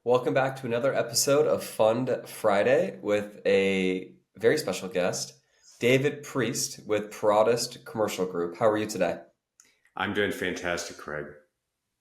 Welcome back to another episode of Fund Friday with a very special guest, David Priest with Paratus Commercial Group. How are you today? I'm doing fantastic, Craig.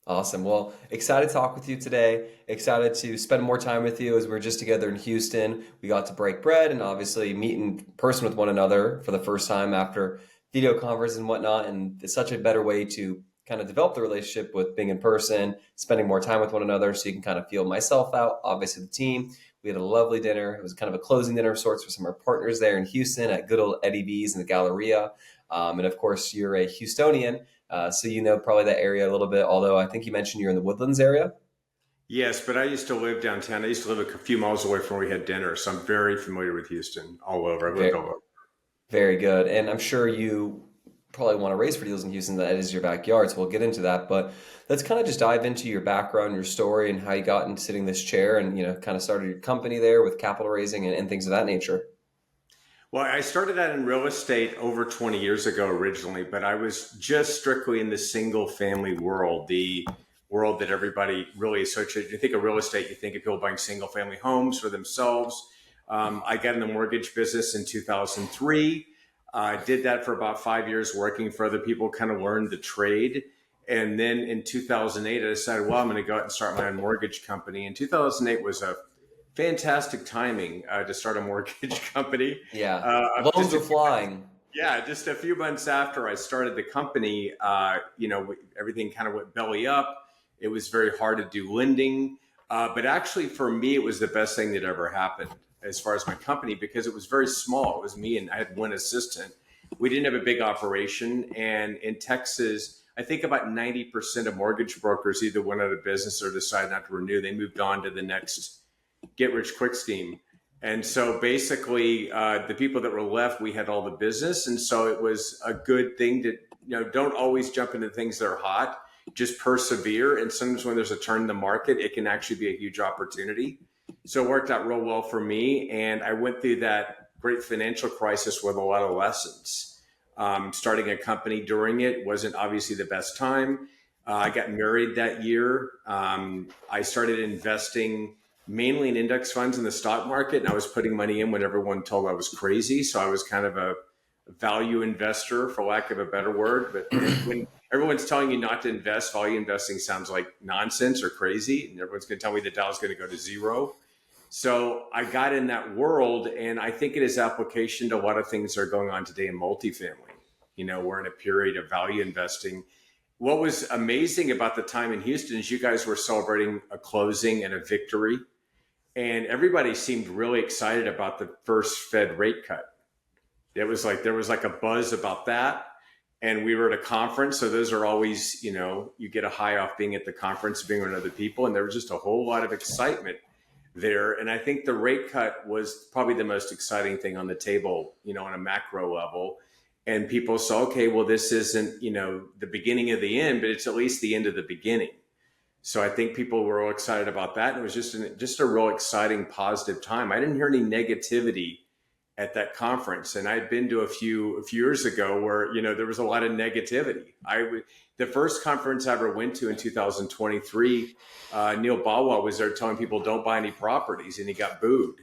Awesome. Well, excited to talk with you today. Excited to spend more time with you as we were just together in Houston. We got to break bread and obviously meet in person with one another for the first time after video conference and whatnot. And it's such a better way to kind of develop the relationship with being in person, spending more time with one another so you can kind of feel myself out, obviously the team. We had a lovely dinner. It was kind of a closing dinner of sorts for some of our partners there in Houston at good old Eddie V's in the Galleria. And of course, you're a Houstonian. So you know probably that area a little bit, although I think you mentioned you're in the Woodlands area. Yes, but I used to live downtown. I used to live a few miles away from where we had dinner, so I'm very familiar with Houston all over. I've lived Very, all over. very good. And I'm sure you probably want to raise for deals in Houston. That is your backyard, so we'll get into that. But let's kind of just dive into your background, your story, and how you got into sitting in this chair and, kind of started your company there with capital raising and things of that nature. Well, I started out in real estate over 20 years ago originally, but I was just strictly in the single family world, the world that everybody really associates. You think of real estate, you think of people buying single family homes for themselves. I got in the mortgage business in 2003. I did that for about 5 years, working for other people, kind of learned the trade. And then in 2008, I decided, well, I'm going to go out and start my own mortgage company. And 2008 was a fantastic timing to start a mortgage company. Yeah. Just Loans a are few, flying. yeah, just a few months after I started the company, everything kind of went belly up. It was very hard to do lending, but actually for me, it was the best thing that ever happened as far as my company because it was very small. It was me and I had one assistant. We didn't have a big operation, and in Texas, I think about 90% of mortgage brokers either went out of business or decided not to renew. They moved on to the next get rich quick scheme. And so basically, the people that were left, we had all the business. And so it was a good thing to, don't always jump into things that are hot, just persevere. And sometimes when there's a turn in the market, it can actually be a huge opportunity. So it worked out real well for me. And I went through that great financial crisis with a lot of lessons. Starting a company during it wasn't obviously the best time. I got married that year. I started investing mainly in index funds in the stock market. And I was putting money in when everyone told I was crazy. So I was kind of a value investor, for lack of a better word. But when everyone's telling you not to invest, value investing sounds like nonsense or crazy. And everyone's going to tell me the Dow is going to go to zero. So I got in that world, and I think it is application to a lot of things that are going on today in multifamily. We're in a period of value investing. What was amazing about the time in Houston is you guys were celebrating a closing and a victory, and everybody seemed really excited about the first Fed rate cut. It was like there was like a buzz about that. And we were at a conference. So those are always, you get a high off being at the conference, being with other people. And there was just a whole lot of excitement there. And I think the rate cut was probably the most exciting thing on the table, on a macro level. And people saw, okay, well, this isn't, the beginning of the end, but it's at least the end of the beginning. So I think people were all excited about that. And it was just a real exciting, positive time. I didn't hear any negativity at that conference. And I'd been to a few years ago where, there was a lot of negativity. The first conference I ever went to in 2023, Neil Bawa was there telling people don't buy any properties, and he got booed.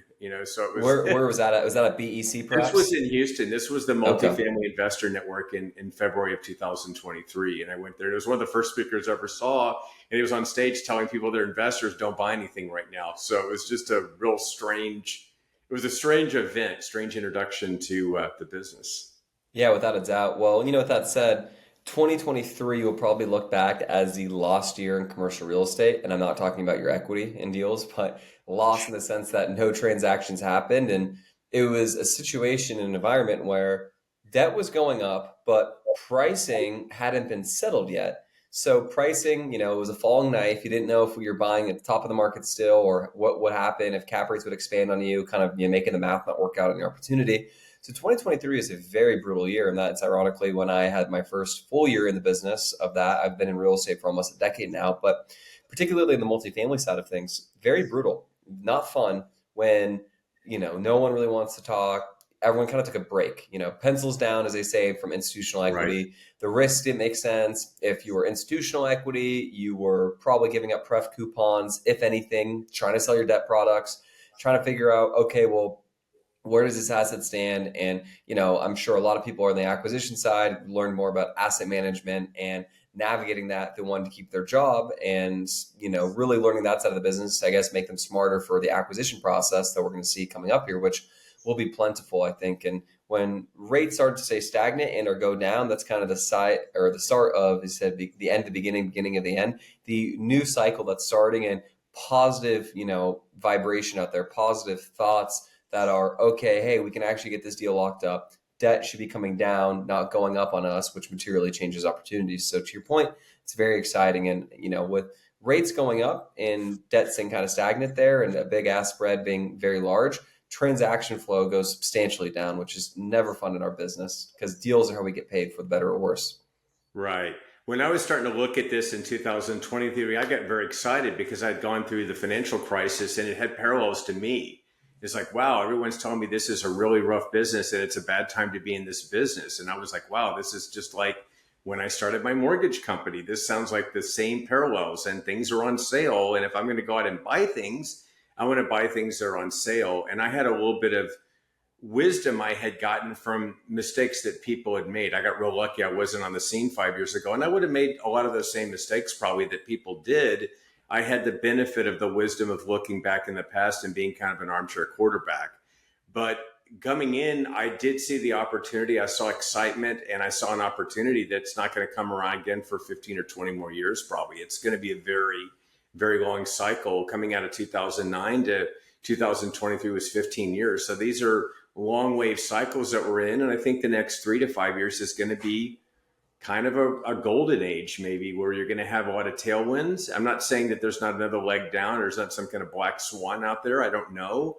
So it was. Where was that at? Was that at BEC This was perhaps? in Houston. This was the Okay. Multifamily Investor Network in February of 2023. And I went there. It was one of the first speakers I ever saw. And he was on stage telling people they're investors, don't buy anything right now. So it was just it was a strange event, strange introduction to the business. Yeah, without a doubt. Well, with that said, 2023 will probably look back as the lost year in commercial real estate. And I'm not talking about your equity in deals, but lost in the sense that no transactions happened. And it was a situation, an environment where debt was going up, but pricing hadn't been settled yet. So pricing, it was a falling knife. You didn't know if we were buying at the top of the market still or what would happen if cap rates would expand on you, kind of making the math not work out on your opportunity. So 2023 is a very brutal year, and that's ironically when I had my first full year in the business of that. I've been in real estate for almost a decade now, but particularly in the multifamily side of things, very brutal, not fun when, no one really wants to talk. everyone kind of took a break, pencils down, as they say, from institutional Right. equity. The risk didn't make sense. If you were institutional equity, you were probably giving up pref coupons, if anything, trying to sell your debt products, trying to figure out, okay, well, where does this asset stand? And, I'm sure a lot of people on the acquisition side learn more about asset management and navigating that. They wanted to keep their job and, really learning that side of the business, I guess, make them smarter for the acquisition process that we're going to see coming up here, which will be plentiful, I think. And when rates start to stay stagnant and or go down, that's kind of the side or the start of, he said, the end, the beginning of the end, the new cycle that's starting, and positive, vibration out there, positive thoughts that are, okay, hey, we can actually get this deal locked up. Debt should be coming down, not going up on us, which materially changes opportunities. So to your point, it's very exciting. And, with rates going up and debt staying kind of stagnant there and a big ask spread being very large, transaction flow goes substantially down, which is never fun in our business because deals are how we get paid, for the better or worse. Right. When I was starting to look at this in 2023, I got very excited because I'd gone through the financial crisis and it had parallels to me. It's like, wow, everyone's telling me this is a really rough business and it's a bad time to be in this business. And I was like, wow, this is just like when I started my mortgage company. This sounds like the same parallels, and things are on sale. And if I'm going to go out and buy things, I want to buy things that are on sale. And I had a little bit of wisdom I had gotten from mistakes that people had made. I got real lucky. I wasn't on the scene 5 years ago, and I would have made a lot of those same mistakes probably that people did. I had the benefit of the wisdom of looking back in the past and being kind of an armchair quarterback. But coming in, I did see the opportunity. I saw excitement, and I saw an opportunity that's not going to come around again for 15 or 20 more years, probably. It's going to be a very, very long cycle. Coming out of 2009 to 2023 was 15 years. So these are long wave cycles that we're in. And I think the next 3 to 5 years is going to be kind of a golden age, maybe, where you're going to have a lot of tailwinds. I'm not saying that there's not another leg down, or there's not some kind of black swan out there. I don't know.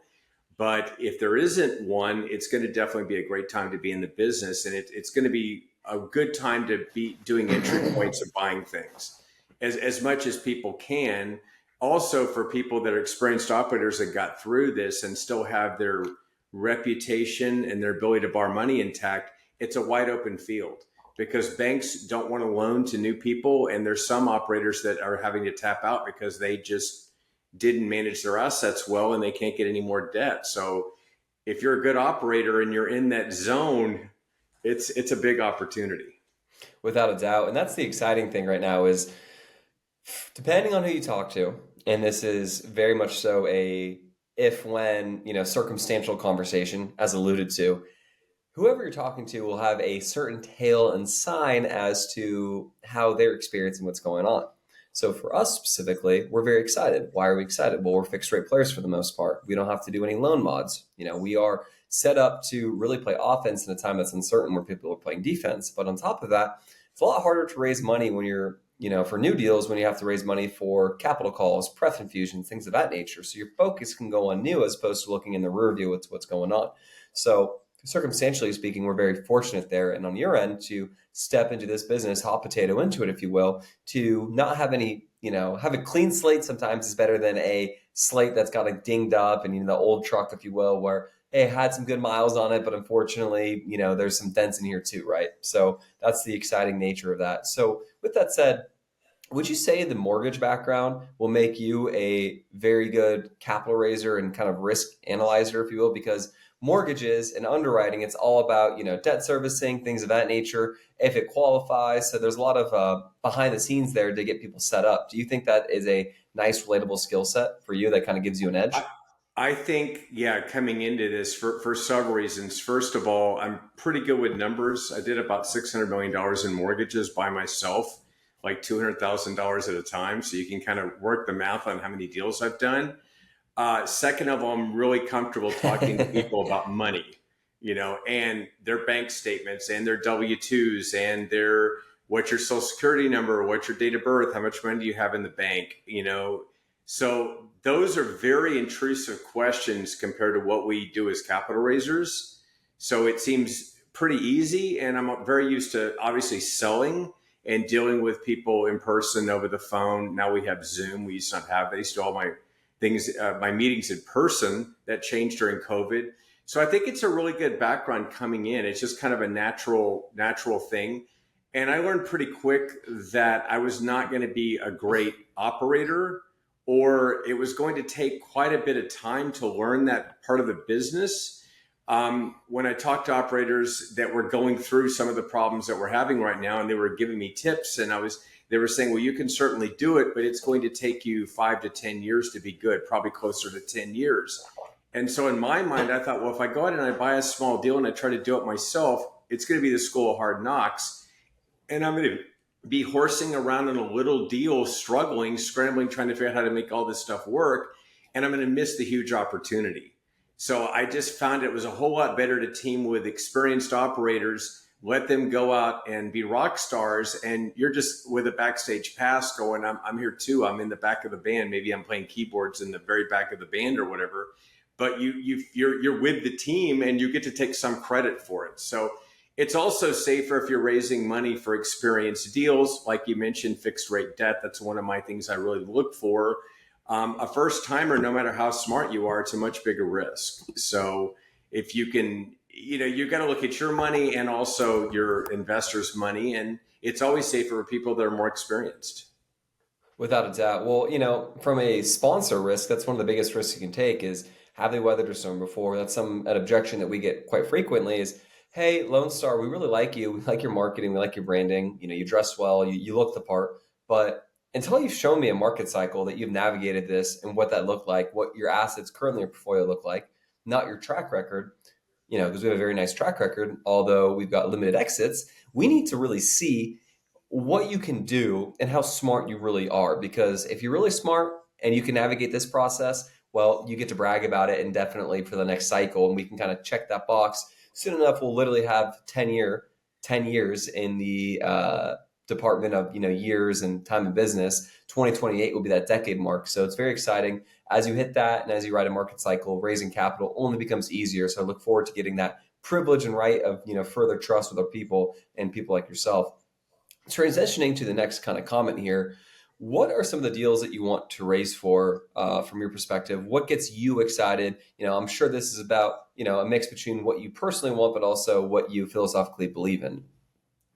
But if there isn't one, it's going to definitely be a great time to be in the business. And it's going to be a good time to be doing entry points of buying things as much as people can. Also, for people that are experienced operators that got through this and still have their reputation and their ability to borrow money intact, it's a wide open field because banks don't want to loan to new people. And there's some operators that are having to tap out because they just didn't manage their assets well and they can't get any more debt. So if you're a good operator and you're in that zone, it's a big opportunity. Without a doubt. And that's the exciting thing right now is, depending on who you talk to, and this is very much so a if when, circumstantial conversation, as alluded to, whoever you're talking to will have a certain tale and sign as to how they're experiencing what's going on. So for us specifically, we're very excited. Why are we excited? Well, we're fixed rate players for the most part. We don't have to do any loan mods. We are set up to really play offense in a time that's uncertain where people are playing defense. But on top of that, it's a lot harder to raise money when you're, for new deals, when you have to raise money for capital calls, pref infusions, things of that nature. So your focus can go on new as opposed to looking in the rear view at what's going on. So circumstantially speaking, we're very fortunate there. And on your end, to step into this business, hot potato into it, if you will, to not have any, have a clean slate sometimes is better than a slate that's got a dinged up and, the old truck, if you will, where, hey, it had some good miles on it, but unfortunately, there's some dents in here too, right? So that's the exciting nature of that. So with that said, would you say the mortgage background will make you a very good capital raiser and kind of risk analyzer, if you will? Because mortgages and underwriting, it's all about, debt servicing, things of that nature, if it qualifies. So there's a lot of behind the scenes there to get people set up. Do you think that is a nice, relatable skill set for you that kind of gives you an edge? I think, yeah, coming into this for several reasons. First of all, I'm pretty good with numbers. I did about $600 million in mortgages by myself, like $200,000 at a time. So you can kind of work the math on how many deals I've done. Second of all, I'm really comfortable talking to people about money, and their bank statements and their W-2s and what's your social security number, what's your date of birth, how much money do you have in the bank, So those are very intrusive questions compared to what we do as capital raisers. So it seems pretty easy. And I'm very used to obviously selling and dealing with people in person over the phone. Now we have Zoom. We used to not have that. I used to do all my things, my meetings in person. That changed during COVID. So I think it's a really good background coming in. It's just kind of a natural thing. And I learned pretty quick that I was not going to be a great operator, or it was going to take quite a bit of time to learn that part of the business. When I talked to operators that were going through some of the problems that we're having right now, and they were giving me tips, and they were saying, well, you can certainly do it, but it's going to take you 5 to 10 years to be good, probably closer to 10 years. And so in my mind, I thought, well, if I go out and I buy a small deal and I try to do it myself, it's going to be the school of hard knocks. And I'm going to be horsing around in a little deal, struggling, scrambling, trying to figure out how to make all this stuff work. And I'm going to miss the huge opportunity. So I just found it was a whole lot better to team with experienced operators, let them go out and be rock stars. And you're just with a backstage pass going, I'm here too. I'm in the back of the band. Maybe I'm playing keyboards in the very back of the band or whatever. But you're with the team and you get to take some credit for it. So it's also safer if you're raising money for experienced deals. Like you mentioned, fixed rate debt. That's one of my things I really look for. A first timer, no matter how smart you are, it's a much bigger risk. So if you can, you've got to look at your money and also your investors' money. And it's always safer for people that are more experienced. Without a doubt. Well, from a sponsor risk, that's one of the biggest risks you can take is have they weathered a storm before? That's an objection that we get quite frequently is, hey, Lone Star, we really like you. We like your marketing. We like your branding. You dress well. You look the part. But until you've shown me a market cycle that you've navigated this and what that looked like, what your assets currently in your portfolio look like, not your track record, because we have a very nice track record, although we've got limited exits, we need to really see what you can do and how smart you really are. Because if you're really smart and you can navigate this process, well, you get to brag about it indefinitely for the next cycle. And we can kind of check that box. Soon enough, we'll literally have 10 years in the department of years and time in business. 2028 will be that decade mark. So it's very exciting. As you hit that and as you ride a market cycle, raising capital only becomes easier. So I look forward to getting that privilege and right of further trust with our people and people like yourself. Transitioning to the next kind of comment here, what are some of the deals that you want to raise for from your perspective? What gets you excited? I'm sure this is about, a mix between what you personally want, but also what you philosophically believe in.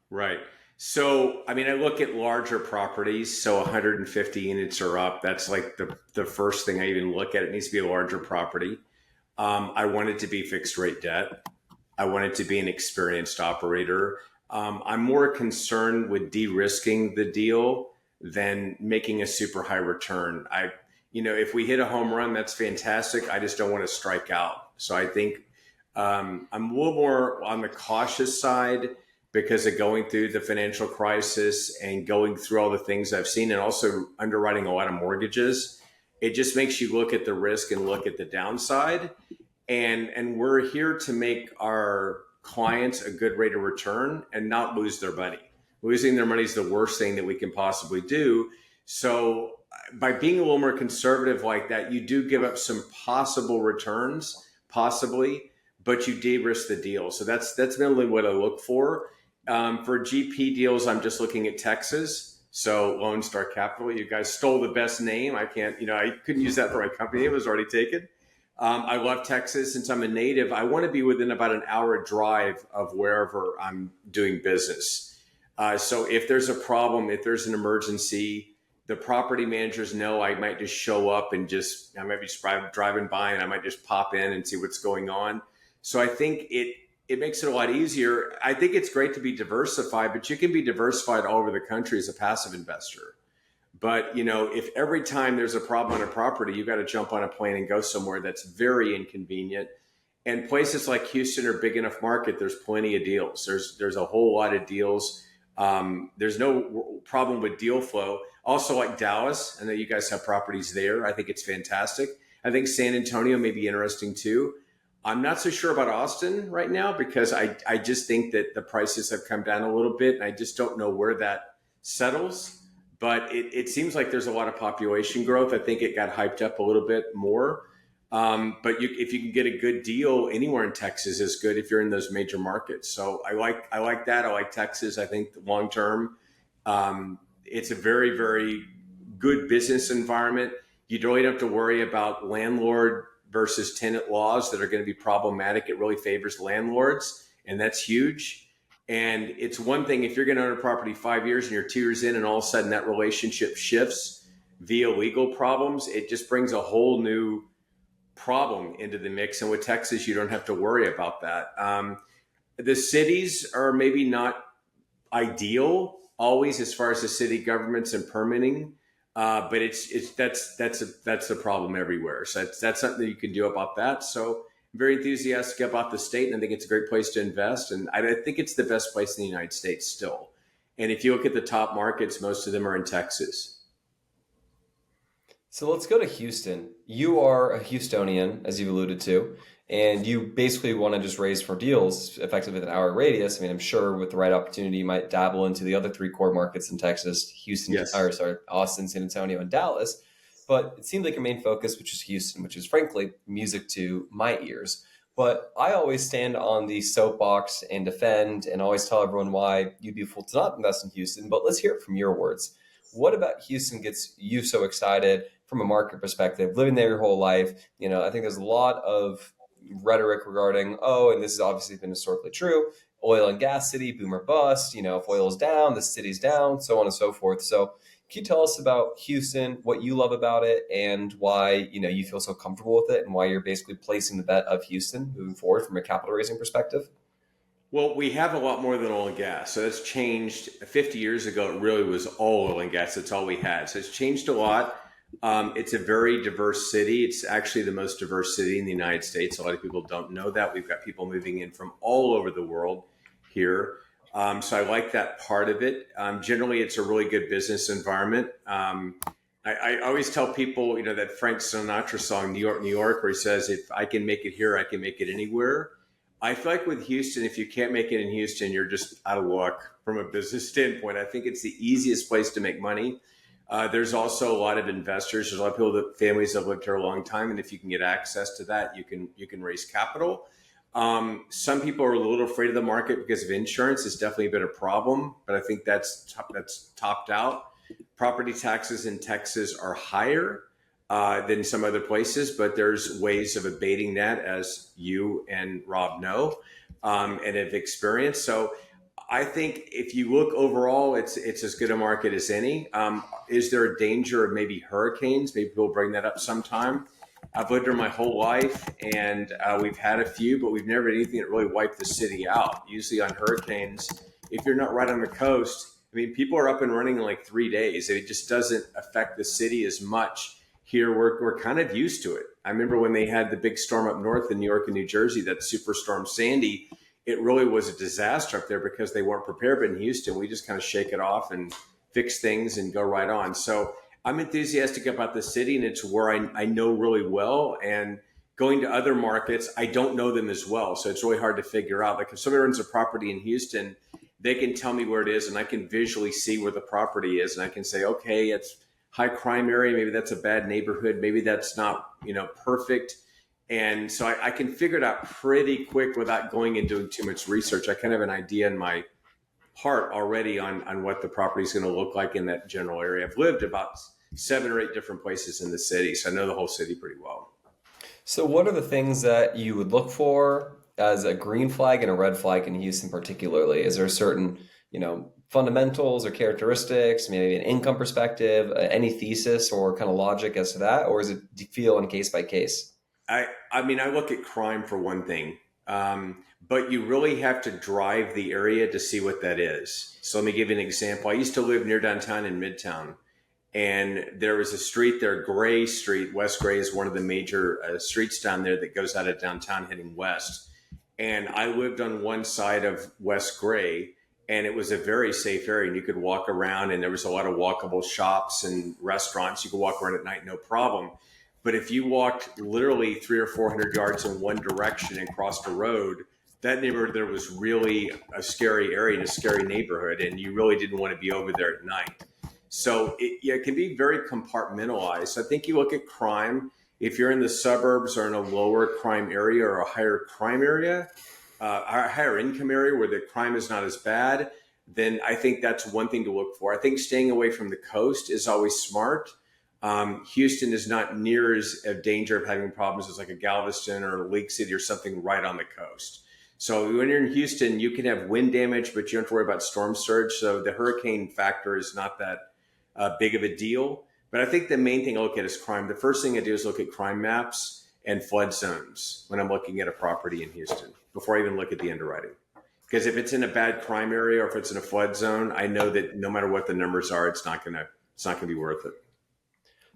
Right. So, I look at larger properties. So 150 units or up, that's like the first thing I even look at. It needs to be a larger property. I want it to be fixed rate debt. I want it to be an experienced operator. I'm more concerned with de-risking the deal than making a super high return. If we hit a home run, that's fantastic. I just don't want to strike out. So I think I'm a little more on the cautious side because of going through the financial crisis and going through all the things I've seen and also underwriting a lot of mortgages. It just makes you look at the risk and look at the downside. And we're here to make our clients a good rate of return and not lose their money. Losing their money is the worst thing that we can possibly do. So by being a little more conservative like that, you do give up some possible returns, possibly, but you de-risk the deal. So that's mainly what I look for. For GP deals, I'm just looking at Texas. So Lone Star Capital, you guys stole the best name. I couldn't use that for my company. It was already taken. I love Texas. Since I'm a native, I want to be within about an hour drive of wherever I'm doing business. So if there's a problem, if there's an emergency, the property managers know I might just show up and I might be just driving by and I might just pop in and see what's going on. So I think it makes it a lot easier. I think it's great to be diversified, but you can be diversified all over the country as a passive investor. But, if every time there's a problem on a property, you got to jump on a plane and go somewhere, that's very inconvenient. And places like Houston are big enough market. There's plenty of deals. There's a whole lot of deals. There's no problem with deal flow. Also like Dallas, I know you guys have properties there. I think it's fantastic. I think San Antonio may be interesting too. I'm not so sure about Austin right now because I just think that the prices have come down a little bit and I just don't know where that settles. But it seems like there's a lot of population growth. I think it got hyped up a little bit more. But if you can get a good deal anywhere in Texas is good if you're in those major markets. So I like that. I like Texas. I think long term, it's a very, very good business environment. You don't have to worry about landlord versus tenant laws that are going to be problematic. It really favors landlords, and that's huge. And it's one thing if you're going to own a property 5 years and you're 2 years in, and all of a sudden that relationship shifts via legal problems, it just brings a whole new problem into the mix. And with Texas, you don't have to worry about that. The cities are maybe not ideal always as far as the city governments and permitting, but that's the problem everywhere. So that's something that you can do about that. So I'm very enthusiastic about the state, and I think it's a great place to invest. And I think it's the best place in the United States still. And if you look at the top markets, most of them are in Texas. So let's go to Houston. You are a Houstonian, as you've alluded to, and you basically want to just raise for deals effectively within an hour radius. I mean, I'm sure with the right opportunity, you might dabble into the other three core markets in Texas, Houston, Yes. or sorry, Austin, San Antonio, and Dallas. But it seems like your main focus, which is Houston, which is frankly music to my ears. But I always stand on the soapbox and defend and always tell everyone why you'd be fool to not invest in Houston. But let's hear it from your words. What about Houston gets you so excited from a market perspective, living there your whole life? You know, I think there's a lot of rhetoric regarding, oh, and this has obviously been historically true, oil and gas city, boom or bust, you know, if oil is down, the city's down, so on and so forth. So can you tell us about Houston, what you love about it, and why, you know, you feel so comfortable with it, and why you're basically placing the bet of Houston moving forward from a capital raising perspective? Well, we have a lot more than oil and gas. So it's changed. 50 years ago, it really was all oil and gas. That's all we had. So it's changed a lot. It's a very diverse city. It's actually the most diverse city in the United States. A lot of people don't know that. We've got people moving in from all over the world here. So I like that part of it. Generally, it's a really good business environment. I always tell people, you know, that Frank Sinatra song, New York, New York, where he says, if I can make it here, I can make it anywhere. I feel like with Houston, if you can't make it in Houston, you're just out of luck from a business standpoint. I think it's the easiest place to make money. There's also a lot of investors. There's a lot of people that families have lived here a long time, and if you can get access to that, you can raise capital. Some people are a little afraid of the market because of insurance. It's definitely been a problem, but I think that's topped out. Property taxes in Texas are higher than some other places, but there's ways of abating that, as you and Rob know and have experienced. So I think if you look overall, it's as good a market as any. Is there a danger of maybe hurricanes? Maybe we'll bring that up sometime. I've lived here my whole life, and we've had a few, but we've never had anything that really wiped the city out. Usually on hurricanes, if you're not right on the coast, I mean, people are up and running in like 3 days. It just doesn't affect the city as much. Here, we're kind of used to it. I remember when they had the big storm up north in New York and New Jersey, that Superstorm Sandy, it really was a disaster up there because they weren't prepared. But in Houston, we just kind of shake it off and fix things and go right on. So I'm enthusiastic about the city, and it's where I know really well. And going to other markets, I don't know them as well. So it's really hard to figure out. Like if somebody owns a property in Houston, they can tell me where it is, and I can visually see where the property is. And I can say, okay, it's high crime area. Maybe that's a bad neighborhood. Maybe that's not, you know, perfect. And so I can figure it out pretty quick without going and doing too much research. I kind of have an idea in my heart already on what the property is going to look like in that general area. I've lived about 7 or 8 different places in the city, so I know the whole city pretty well. So what are the things that you would look for as a green flag and a red flag in Houston particularly? Is there a certain, you know, fundamentals or characteristics, maybe an income perspective, any thesis or kind of logic as to that? Or is it feel on case by case? I mean, I look at crime for one thing, but you really have to drive the area to see what that is. So let me give you an example. I used to live near downtown in Midtown, and there was a street there, Gray Street. West Gray is one of the major streets down there that goes out of downtown heading west. And I lived on one side of West Gray, and it was a very safe area, and you could walk around, and there was a lot of walkable shops and restaurants. You could walk around at night, no problem. But if you walked literally 300 or 400 yards in one direction and crossed a road, that neighborhood there was really a scary area and a scary neighborhood, and you really didn't want to be over there at night. So it can be very compartmentalized. So I think you look at crime. If you're in the suburbs or in a lower crime area or a higher crime area, a higher income area where the crime is not as bad, then I think that's one thing to look for. I think staying away from the coast is always smart. Houston is not near as a danger of having problems as like a Galveston or a Lake City or something right on the coast. So when you're in Houston, you can have wind damage, but you don't have to worry about storm surge. So the hurricane factor is not that big of a deal. But I think the main thing I look at is crime. The first thing I do is look at crime maps and flood zones when I'm looking at a property in Houston before I even look at the underwriting. Because if it's in a bad crime area or if it's in a flood zone, I know that no matter what the numbers are, it's not gonna be worth it.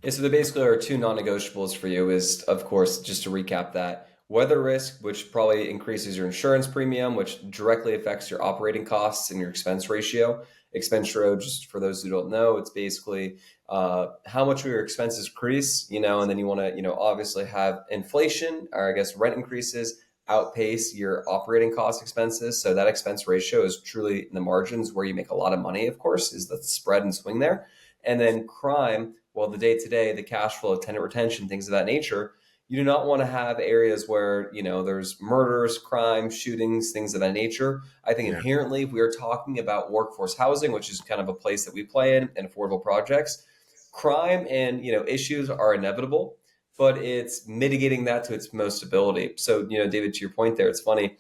Yeah, so there basically are two non-negotiables for you is, of course, just to recap that, weather risk, which probably increases your insurance premium, which directly affects your operating costs and your expense ratio. Expense ratio, just for those who don't know, it's basically how much will your expenses increase, and then you want to, obviously have inflation, or I guess rent increases outpace your operating cost expenses. So that expense ratio is truly in the margins where you make a lot of money, of course, is the spread and swing there. And then crime, well, the day to day, the cash flow, tenant retention, things of that nature, you do not want to have areas where, there's murders, crime, shootings, things of that nature. I think Yeah. inherently, if we are talking about workforce housing, which is kind of a place that we play in, and affordable projects, crime and, issues are inevitable, but it's mitigating that to its most ability. So, David, to your point there, it's funny,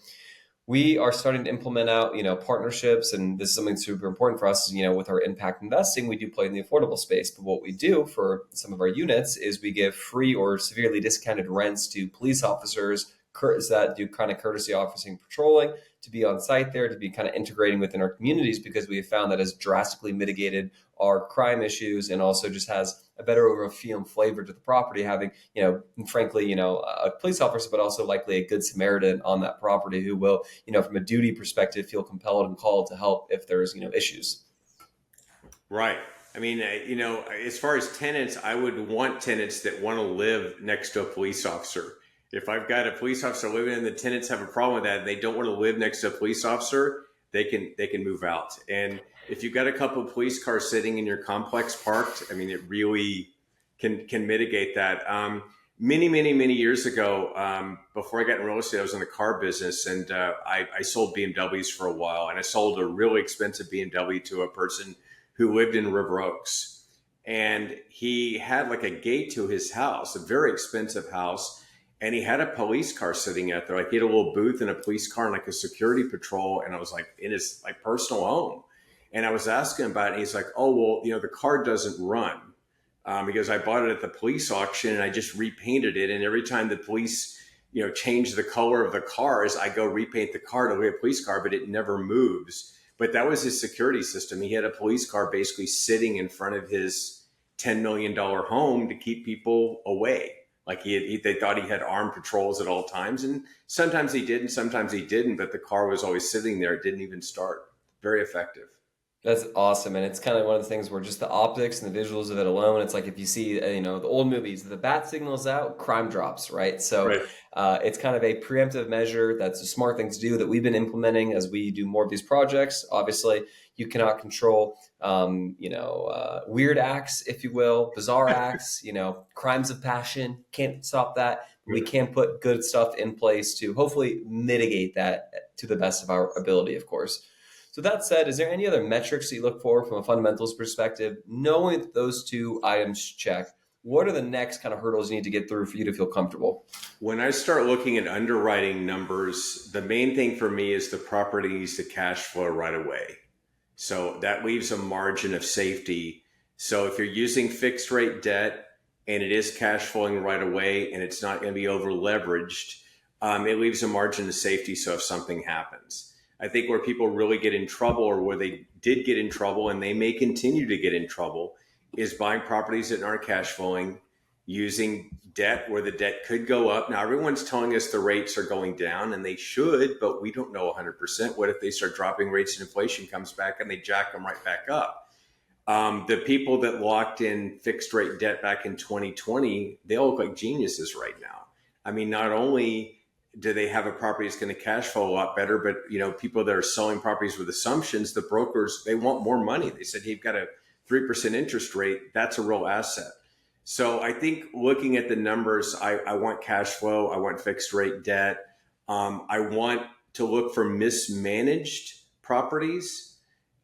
we are starting to implement out, partnerships, and this is something super important for us. With our impact investing, we do play in the affordable space. But what we do for some of our units is we give free or severely discounted rents to police officers that do kind of courtesy officing patrolling to be on site there, to be kind of integrating within our communities, because we have found that has drastically mitigated our crime issues and also just has a better overall feel and flavor to the property, having, frankly, a police officer, but also likely a good Samaritan on that property who will, from a duty perspective, feel compelled and called to help if there's, issues. Right. I mean, as far as tenants, I would want tenants that want to live next to a police officer. If I've got a police officer living and the tenants have a problem with that, and they don't want to live next to a police officer, they can move out. And if you've got a couple of police cars sitting in your complex parked, I mean, it really can mitigate that. Many years ago, before I got in real estate, I was in the car business, and I sold BMWs for a while, and I sold a really expensive BMW to a person who lived in River Oaks, and he had like a gate to his house, a very expensive house, and he had a police car sitting out there. Like he had a little booth and a police car and like a security patrol, and I was like in his like personal home, and I was asking him about it, and he's like, "Oh well, the car doesn't run." Because I bought it at the police auction and I just repainted it. And every time the police, change the color of the cars, I go repaint the car to be a police car, but it never moves. But that was his security system. He had a police car basically sitting in front of his $10 million home to keep people away. Like they thought he had armed patrols at all times. And sometimes he did and sometimes he didn't, but the car was always sitting there. It didn't even start. Very effective. That's awesome. And it's kind of one of the things where just the optics and the visuals of it alone, it's like if you see, the old movies, the bat signal's out, crime drops, right? So Right. it's kind of a preemptive measure. That's a smart thing to do that we've been implementing as we do more of these projects. Obviously, you cannot control, weird acts, if you will, bizarre acts, crimes of passion. Can't stop that. We can put good stuff in place to hopefully mitigate that to the best of our ability, of course. So that said, is there any other metrics that you look for from a fundamentals perspective? Knowing that those two items check, what are the next kind of hurdles you need to get through for you to feel comfortable? When I start looking at underwriting numbers, the main thing for me is the property needs to cash flow right away. So that leaves a margin of safety. So if you're using fixed rate debt and it is cash flowing right away and it's not going to be over leveraged, it leaves a margin of safety. So if something happens, I think where people really get in trouble, or where they did get in trouble and they may continue to get in trouble, is buying properties that aren't cash flowing, using debt where the debt could go up. Now, everyone's telling us the rates are going down, and they should, but we don't know 100%. What if they start dropping rates and inflation comes back and they jack them right back up? The people that locked in fixed rate debt back in 2020, they all look like geniuses right now. I mean, not only do they have a property that's going to cash flow a lot better, but people that are selling properties with assumptions, the brokers, they want more money. They said, hey, you've got a 3% interest rate. That's a real asset. So I think looking at the numbers, I want cash flow. I want fixed rate debt. I want to look for mismanaged properties,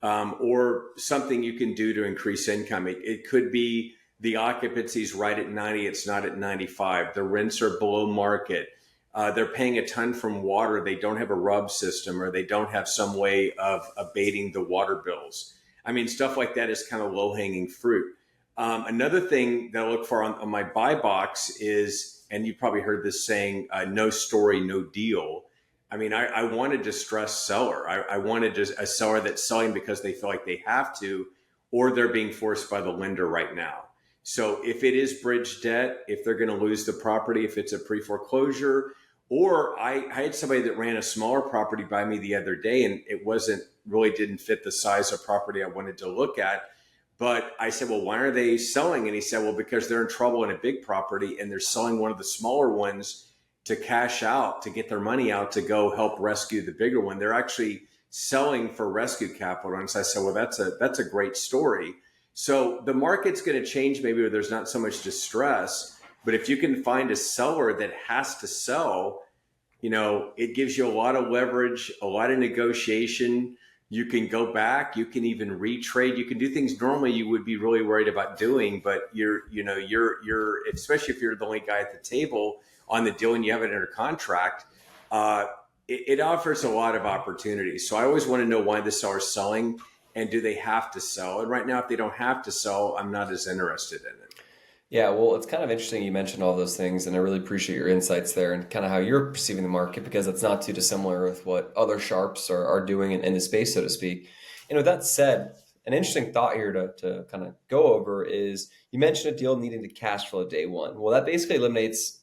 or something you can do to increase income. It could be The occupancy is right at 90. It's not at 95. The rents are below market. They're paying a ton from water. They don't have a rub system, or they don't have some way of abating the water bills. I mean, stuff like that is kind of low hanging fruit. Another thing that I look for on my buy box is, and you probably heard this saying, no story, no deal. I mean, I want a distressed seller. I wanted a seller that's selling because they feel like they have to, or they're being forced by the lender right now. So if it is bridge debt, if they're going to lose the property, if it's a pre-foreclosure, or I had somebody that ran a smaller property by me the other day, and it didn't fit the size of property I wanted to look at. But I said, well, why are they selling? And he said, well, because they're in trouble in a big property and they're selling one of the smaller ones to cash out, to get their money out, to go help rescue the bigger one. They're actually selling for rescue capital. And so I said, well, that's a great story. So the market's going to change, maybe where there's not so much distress, but if you can find a seller that has to sell, it gives you a lot of leverage, a lot of negotiation. You can go back, you can even retrade, you can do things normally you would be really worried about doing, but you're especially if you're the only guy at the table on the deal and you have it under contract, it offers a lot of opportunities. So I always want to know why the seller's selling, and do they have to sell? And right now, if they don't have to sell, I'm not as interested in it. Yeah, well, it's kind of interesting you mentioned all those things, and I really appreciate your insights there and kind of how you're perceiving the market, because it's not too dissimilar with what other sharps are doing in the space, so to speak. And with that said, an interesting thought here to kind of go over is you mentioned a deal needing to cash flow day one. Well, that basically eliminates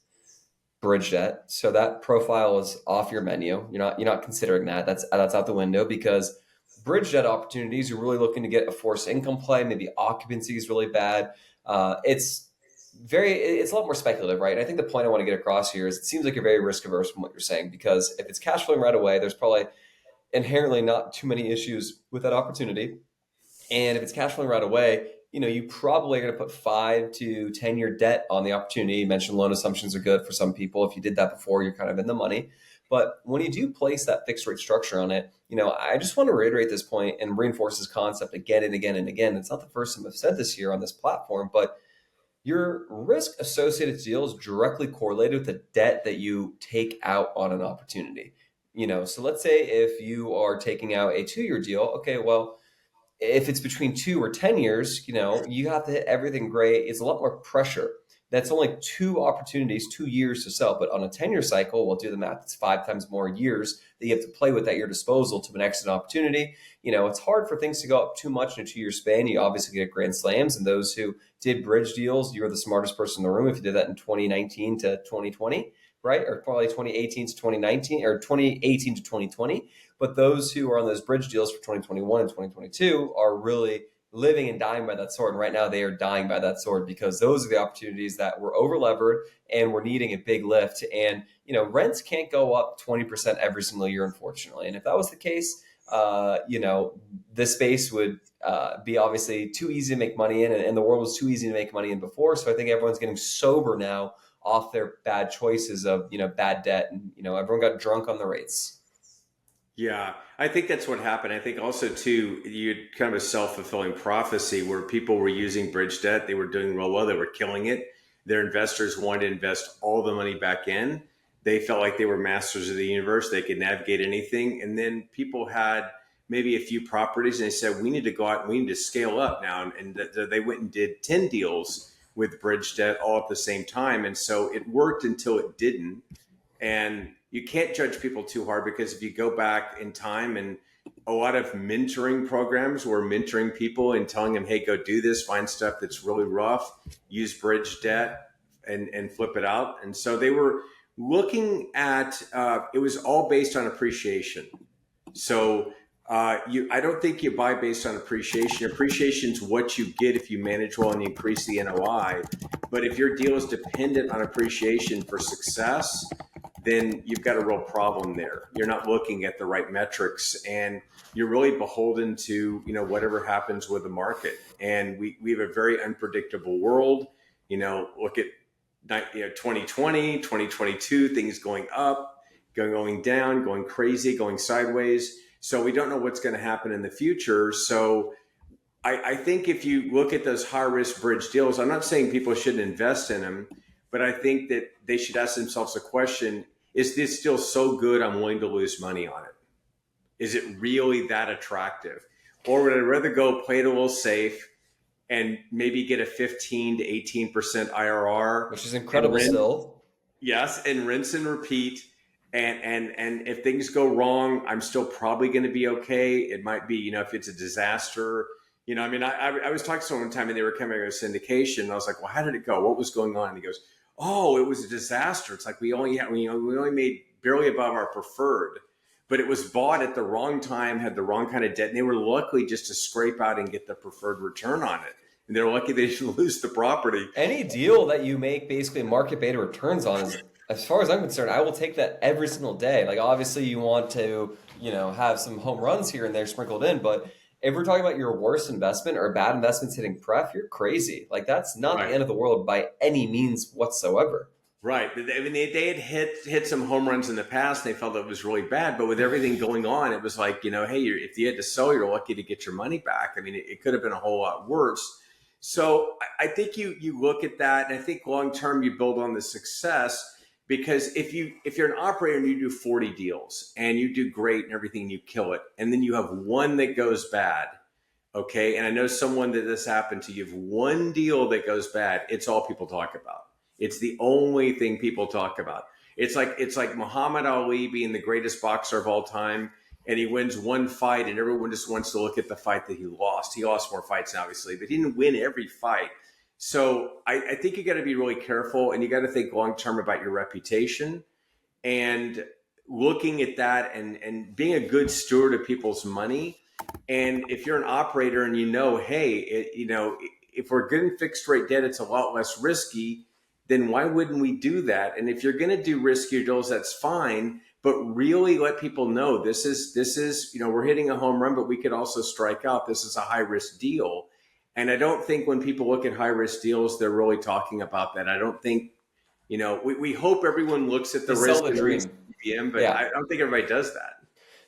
bridge debt, so that profile is off your menu. You're not considering that. That's out the window, because bridge debt opportunities, you're really looking to get a forced income play. Maybe occupancy is really bad. It's a lot more speculative, right? And I think the point I want to get across here is it seems like you're very risk averse from what you're saying, because if it's cash flowing right away, there's probably inherently not too many issues with that opportunity. And if it's cash flowing right away, you probably are going to put 5 to 10-year debt on the opportunity. You mentioned loan assumptions are good for some people. If you did that before, you're kind of in the money. But when you do place that fixed rate structure on it, I just want to reiterate this point and reinforce this concept again and again and again. It's not the first time I've said this here on this platform, but your risk associated to deals directly correlated with the debt that you take out on an opportunity. So let's say if you are taking out a 2-year deal, okay, well, if it's between 2 or 10 years, you have to hit everything great. It's a lot more pressure. That's only 2 opportunities, 2 years to sell. But on a 10-year cycle, we'll do the math. It's 5 times more years that you have to play with at your disposal to an exit opportunity. It's hard for things to go up too much in a 2-year span. You obviously get grand slams. And those who did bridge deals, you were the smartest person in the room if you did that in 2019 to 2020, right? Or probably 2018 to 2019 or 2018 to 2020. But those who are on those bridge deals for 2021 and 2022 are really living and dying by that sword. And right now they are dying by that sword, because those are the opportunities that were over levered and we're needing a big lift. And, rents can't go up 20% every single year, unfortunately. And if that was the case, this space would be obviously too easy to make money in, and the world was too easy to make money in before. So I think everyone's getting sober now off their bad choices of, bad debt. And, everyone got drunk on the rates. Yeah, I think that's what happened. I think also too, you had kind of a self-fulfilling prophecy where people were using bridge debt. They were doing real well. They were killing it. Their investors wanted to invest all the money back in. They felt like they were masters of the universe. They could navigate anything. And then people had maybe a few properties and they said, we need to go out and we need to scale up now. And they went and did 10 deals with bridge debt all at the same time. And so it worked until it didn't. And you can't judge people too hard, because if you go back in time, and a lot of mentoring programs were mentoring people and telling them, hey, go do this, find stuff that's really rough, use bridge debt and flip it out. And so they were looking at, it was all based on appreciation. So I don't think you buy based on appreciation. Appreciation is what you get if you manage well and you increase the NOI. But if your deal is dependent on appreciation for success, then you've got a real problem there. You're not looking at the right metrics, and you're really beholden to, whatever happens with the market. And we have a very unpredictable world. Look at 2020, 2022, things going up, going down, going crazy, going sideways. So we don't know what's going to happen in the future. So I think if you look at those high risk bridge deals, I'm not saying people shouldn't invest in them, but I think that they should ask themselves a question: is this still so good I'm willing to lose money on it? Is it really that attractive? Or would I rather go play it a little safe and maybe get a 15 to 18% IRR Which is and incredible rent? still. Yes, and rinse and repeat. And if things go wrong, I'm still probably going to be okay. It might be, if it's a disaster, I mean, I was talking to someone one time and they were coming out of syndication. And I was like, well, how did it go? What was going on? And he goes, oh, it was a disaster. It's like we only made barely above our preferred, but it was bought at the wrong time, had the wrong kind of debt, and they were lucky just to scrape out and get the preferred return on it. And they're lucky they didn't lose the property. Any deal that you make basically market beta returns on is, as far as I'm concerned, I will take that every single day. Like obviously you want to, have some home runs here and there sprinkled in, but if we're talking about your worst investment or bad investments hitting pref, you're crazy. Like that's not the Right. end of the world by any means whatsoever. Right. I mean, they had hit some home runs in the past. They felt it was really bad, but with everything going on, it was like, hey, if you had to sell, you're lucky to get your money back. I mean, it could have been a whole lot worse. So I think you look at that, and I think long term you build on the success, because if you're an operator and you do 40 deals and you do great and everything, and you kill it, and then you have one that goes bad. Okay. And I know someone that this happened to. You have one deal that goes bad. It's all people talk about. It's the only thing people talk about. It's like Muhammad Ali being the greatest boxer of all time, and he wins one fight, and everyone just wants to look at the fight that he lost. He lost more fights, obviously, but he didn't win every fight. So I think you got to be really careful, and you got to think long term about your reputation and looking at that, and being a good steward of people's money. And if you're an operator and hey, if we're getting fixed rate debt, it's a lot less risky, then why wouldn't we do that? And if you're going to do riskier deals, that's fine. But really let people know this is, we're hitting a home run, but we could also strike out. This is a high risk deal. And I don't think when people look at high risk deals, they're really talking about that. I don't think, we hope everyone looks at the They sell risk the and the dream. BM, but Yeah. I don't think everybody does that.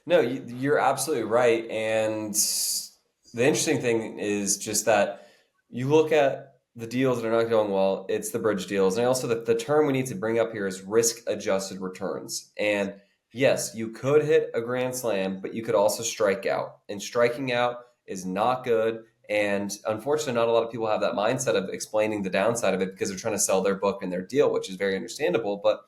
No, you're absolutely right. And the interesting thing is just that you look at the deals that are not going well, it's the bridge deals. And also the term we need to bring up here is risk adjusted returns. And yes, you could hit a grand slam, but you could also strike out. And striking out is not good. And unfortunately, not a lot of people have that mindset of explaining the downside of it because they're trying to sell their book and their deal, which is very understandable. But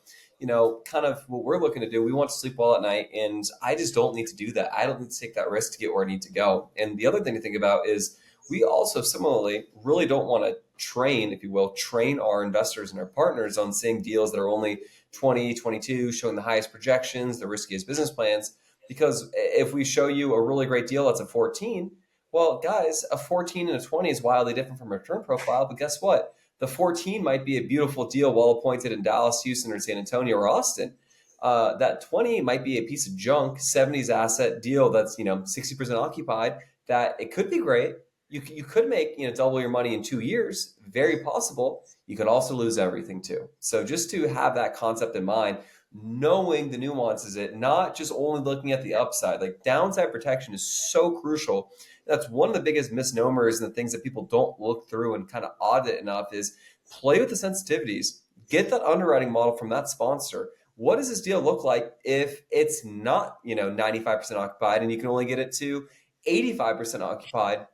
kind of what we're looking to do. We want to sleep well at night, and I just don't need to do that. I don't need to take that risk to get where I need to go. And the other thing to think about is we also similarly really don't want to train, if you will, train our investors and our partners on seeing deals that are only 20, 22, showing the highest projections, the riskiest business plans. Because if we show you a really great deal that's a 14, well, guys, a 14 and a 20 is wildly different from a return profile. But guess what? The 14 might be a beautiful deal, well appointed in Dallas, Houston, or San Antonio or Austin. That 20 might be a piece of junk, 70s asset deal that's 60% occupied. That it could be great. You could make double your money in 2 years. Very possible. You could also lose everything too. So just to have that concept in mind, knowing the nuances, it not just only looking at the upside. Like downside protection is so crucial. That's one of the biggest misnomers and the things that people don't look through and kind of audit enough is play with the sensitivities. Get that underwriting model from that sponsor. What does this deal look like if it's not, 95% occupied and you can only get it to 85% occupied?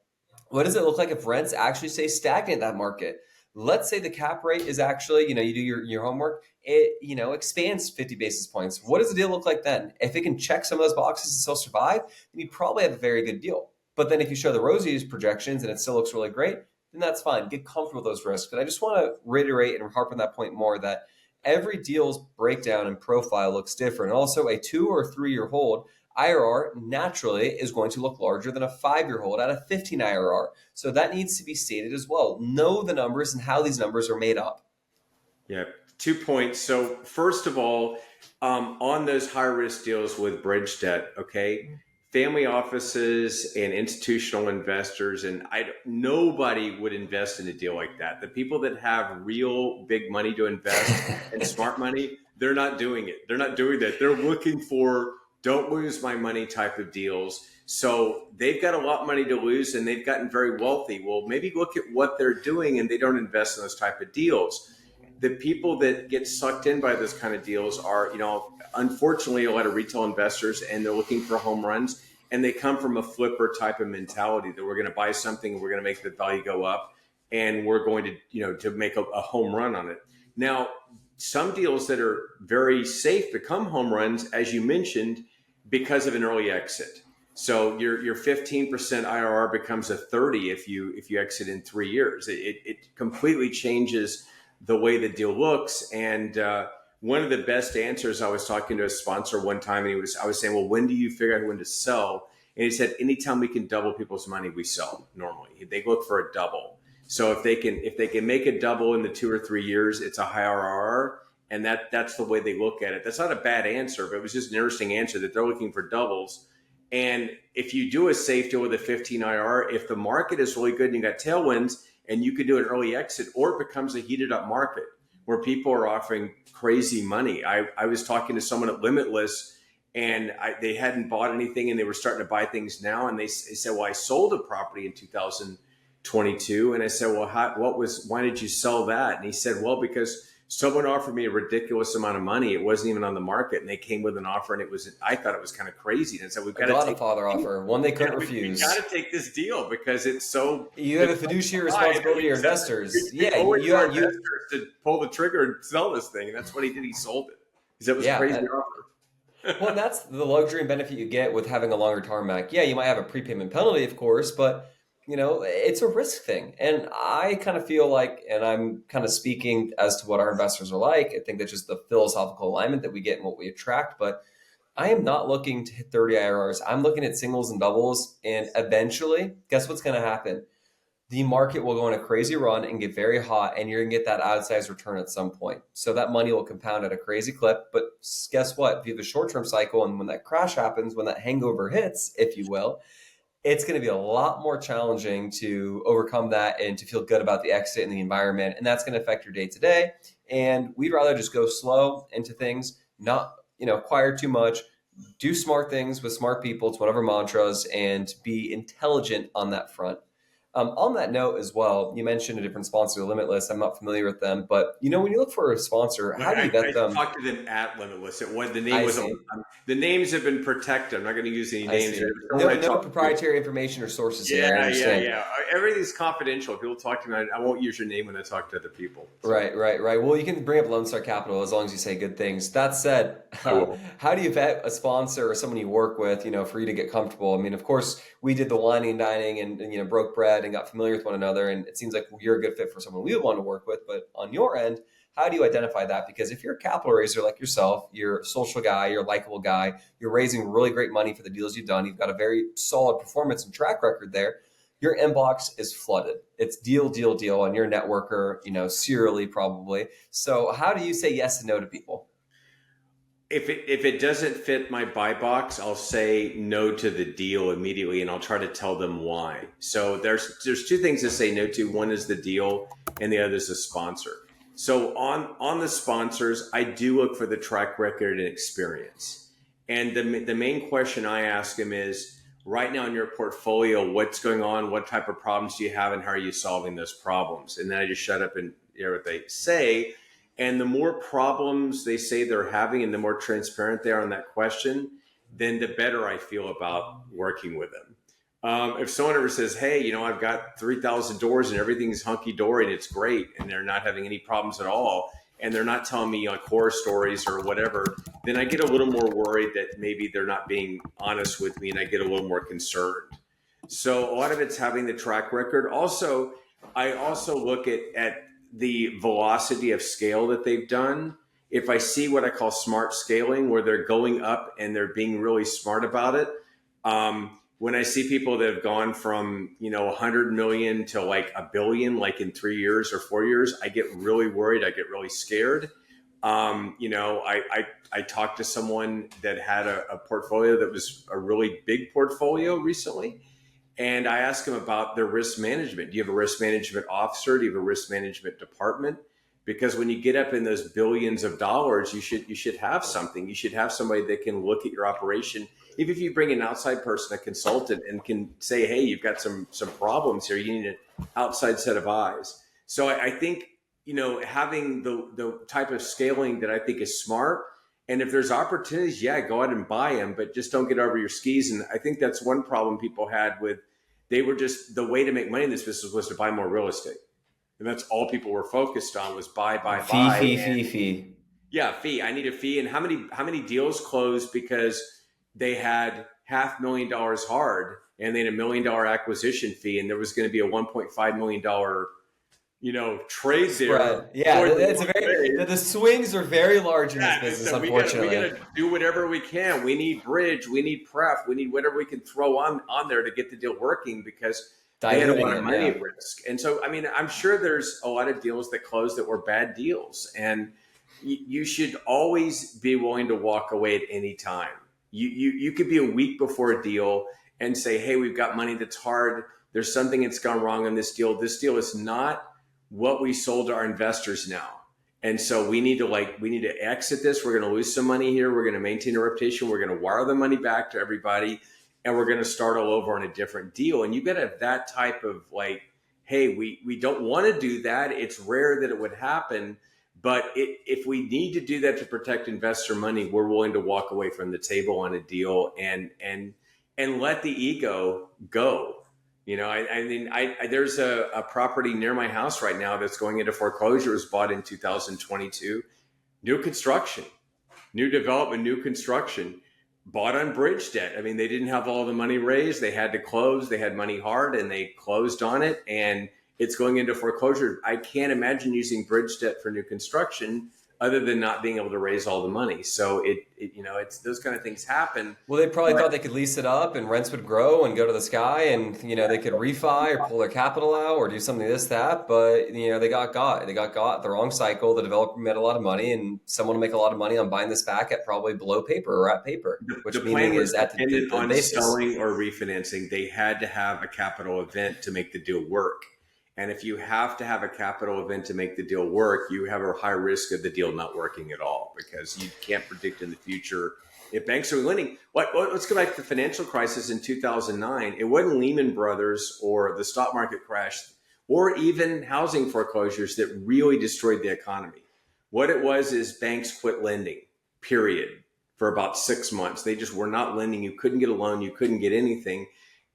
What does it look like if rents actually stay stagnant in that market? Let's say the cap rate is actually, you do your homework, it, expands 50 basis points. What does the deal look like then? If it can check some of those boxes and still survive, then you probably have a very good deal. But then if you show the rosiest projections and it still looks really great, then that's fine. Get comfortable with those risks. But I just want to reiterate and harp on that point more that every deal's breakdown and profile looks different. Also, a 2 or 3 year hold IRR naturally is going to look larger than a 5-year hold at a 15 IRR. So that needs to be stated as well. Know the numbers and how these numbers are made up. Yeah, 2 points. So first of all, on those high risk deals with bridge debt, okay, family offices and institutional investors, and nobody would invest in a deal like that. The people that have real big money to invest and smart money, they're not doing it. They're not doing that. They're looking for don't lose my money type of deals. So they've got a lot of money to lose and they've gotten very wealthy. Well, maybe look at what they're doing and they don't invest in those type of deals. The people that get sucked in by those kind of deals are, unfortunately, a lot of retail investors, and they're looking for home runs, and they come from a flipper type of mentality that we're going to buy something and we're going to make the value go up, and we're going to, to make a home run on it. Now, some deals that are very safe become home runs, as you mentioned, because of an early exit. So your 15% IRR becomes a 30 if you exit in 3 years. It completely changes the way the deal looks. And one of the best answers, I was talking to a sponsor one time, and I was saying, well, when do you figure out when to sell? And he said, anytime we can double people's money, we sell normally. They look for a double. So if they can make a double in the 2 or 3 years, it's a high IRR. And that's the way they look at it. That's not a bad answer, but it was just an interesting answer that they're looking for doubles. And if you do a safe deal with a 15 IRR, if the market is really good and you got tailwinds, and you could do an early exit, or it becomes a heated up market where people are offering crazy money. I was talking to someone at Limitless, and they hadn't bought anything and they were starting to buy things now. And they said, well, I sold a property in 2022. And I said, well, why did you sell that? And he said, well, because someone offered me a ridiculous amount of money. It wasn't even on the market, and they came with an offer, and I thought it was kind of crazy. And so we've got a Godfather offer, one they couldn't refuse. We got to take this deal because it's so. You have a fiduciary responsibility to your investors. You have investors to pull the trigger and sell this thing, and that's what he did. He sold it. He said it was a crazy offer. Well, that's the luxury and benefit you get with having a longer tarmac. Yeah, you might have a prepayment penalty, of course, but it's a risk thing. And I kind of feel like, and I'm kind of speaking as to what our investors are like, I think that's just the philosophical alignment that we get and what we attract. But I am not looking to hit 30 IRRs. I'm looking at singles and doubles. And eventually, guess what's going to happen? The market will go on a crazy run and get very hot, and you're going to get that outsized return at some point. So that money will compound at a crazy clip. But guess what? If you have a short-term cycle, and when that crash happens, when that hangover hits, if you will, it's going to be a lot more challenging to overcome that and to feel good about the exit and the environment. And that's going to affect your day to day. And we'd rather just go slow into things, not, acquire too much, do smart things with smart people. It's one of our mantras, and be intelligent on that front. On that note as well, you mentioned a different sponsor, Limitless. I'm not familiar with them, but when you look for a sponsor, how do you vet them? I talked to them at Limitless. The names have been protected. I'm not going to use any names. No proprietary information or sources here. I understand. Yeah. Everything's confidential. If people talk to me, I won't use your name when I talk to other people. So. Right. Well, you can bring up Lone Star Capital as long as you say good things. That said, how do you vet a sponsor or someone you work with, for you to get comfortable? I mean, of course, we did the wining and dining and broke bread and got familiar with one another, and it seems like you're a good fit for someone we would want to work with. But on your end, how do you identify that? Because if you're a capital raiser like yourself, you're a social guy, you're a likable guy, you're raising really great money for the deals you've done, you've got a very solid performance and track record there, your inbox is flooded. It's deal, and you're a networker, serially probably. So how do you say yes and no to people? If it doesn't fit my buy box, I'll say no to the deal immediately, and I'll try to tell them why. So there's two things to say no to. One is the deal, and the other is the sponsor. So on the sponsors, I do look for the track record and experience. And the main question I ask them is, right now in your portfolio, what's going on? What type of problems do you have, and how are you solving those problems? And then I just shut up and hear what they say. And the more problems they say they're having and the more transparent they are on that question, then the better I feel about working with them. If someone ever says, hey, I've got 3,000 doors and everything's hunky-dory and it's great, and they're not having any problems at all, and they're not telling me horror stories or whatever, then I get a little more worried that maybe they're not being honest with me, and I get a little more concerned. So a lot of it's having the track record. Also, I also look at the velocity of scale that they've done. If I see what I call smart scaling, where they're going up and they're being really smart about it, when I see people that have gone from 100 million to like $1 billion, like in 3 years or 4 years, I get really worried. I get really scared. I talked to someone that had a portfolio that was a really big portfolio recently. And I asked him about their risk management. Do you have a risk management officer? Do you have a risk management department? because when you get up in those billions of dollars, you should have something. You should have somebody that can look at your operation. Even if you bring an outside person, a consultant, and can say, hey, you've got some problems here. You need an outside set of eyes. So I think, having the type of scaling that I think is smart. And if there's opportunities, yeah, go out and buy them, but just don't get over your skis. And I think that's one problem people had with, they were just, the way to make money in this business was to buy more real estate. And that's all people were focused on was buy. Fee. Yeah, fee. I need a fee. And how many deals closed because they had $500,000 hard and they had $1 million acquisition fee, and there was going to be a $1.5 million trade there. Right. Yeah, it's the swings are very large in this business, so unfortunately. We got to do whatever we can. We need bridge, we need pref, we need whatever we can throw on there to get the deal working, because they had a lot of money at risk. And so, I'm sure there's a lot of deals that closed that were bad deals, and you should always be willing to walk away at any time. You could be a week before a deal and say, hey, we've got money that's hard. There's something that's gone wrong on this deal. This deal is not what we sold to our investors now. And so we need to exit this. We're going to lose some money here. We're going to maintain a reputation. We're going to wire the money back to everybody, and we're going to start all over on a different deal. And you got to have that type of hey, we don't want to do that. It's rare that it would happen. But if we need to do that to protect investor money, we're willing to walk away from the table on a deal and let the ego go. There's a property near my house right now that's going into foreclosure. It was bought in 2022. New construction, new development, new construction, bought on bridge debt. They didn't have all the money raised. They had to close. They had money hard, and they closed on it. And it's going into foreclosure. I can't imagine using bridge debt for new construction other than not being able to raise all the money. So it's those kind of things happen. Well, they probably thought they could lease it up and rents would grow and go to the sky, and they could refi or pull their capital out or do something this, that. But they got the wrong cycle. The developer made a lot of money, and someone will make a lot of money on buying this back at probably below paper or at paper, which the plan was at dependent on basis. selling or refinancing. They had to have a capital event to make the deal work. And if you have to have a capital event to make the deal work, you have a high risk of the deal not working at all, because you can't predict in the future if banks are lending. Let's go back to the financial crisis in 2009. It wasn't Lehman Brothers or the stock market crash or even housing foreclosures that really destroyed the economy. What it was is banks quit lending, period, for about 6 months. They just were not lending. You couldn't get a loan. You couldn't get anything.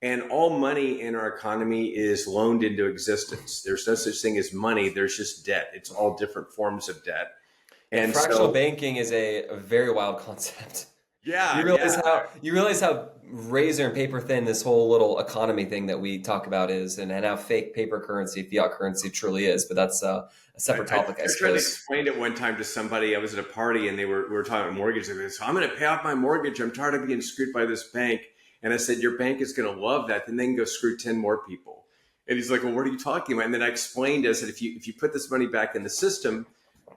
And all money in our economy is loaned into existence. There's no such thing as money. There's just debt. It's all different forms of debt. And fractional banking is a very wild concept. Yeah. You realize how razor and paper thin this whole little economy thing that we talk about is, and how fake paper currency, fiat currency truly is. But that's a separate topic, I suppose. I tried to explain it one time to somebody. I was at a party and we were talking about mortgage. They said, so I'm going to pay off my mortgage. I'm tired of being screwed by this bank. And I said, your bank is going to love that. Then they can go screw 10 more people. And he's like, well, what are you talking about? And then I explained, I said, if you put this money back in the system,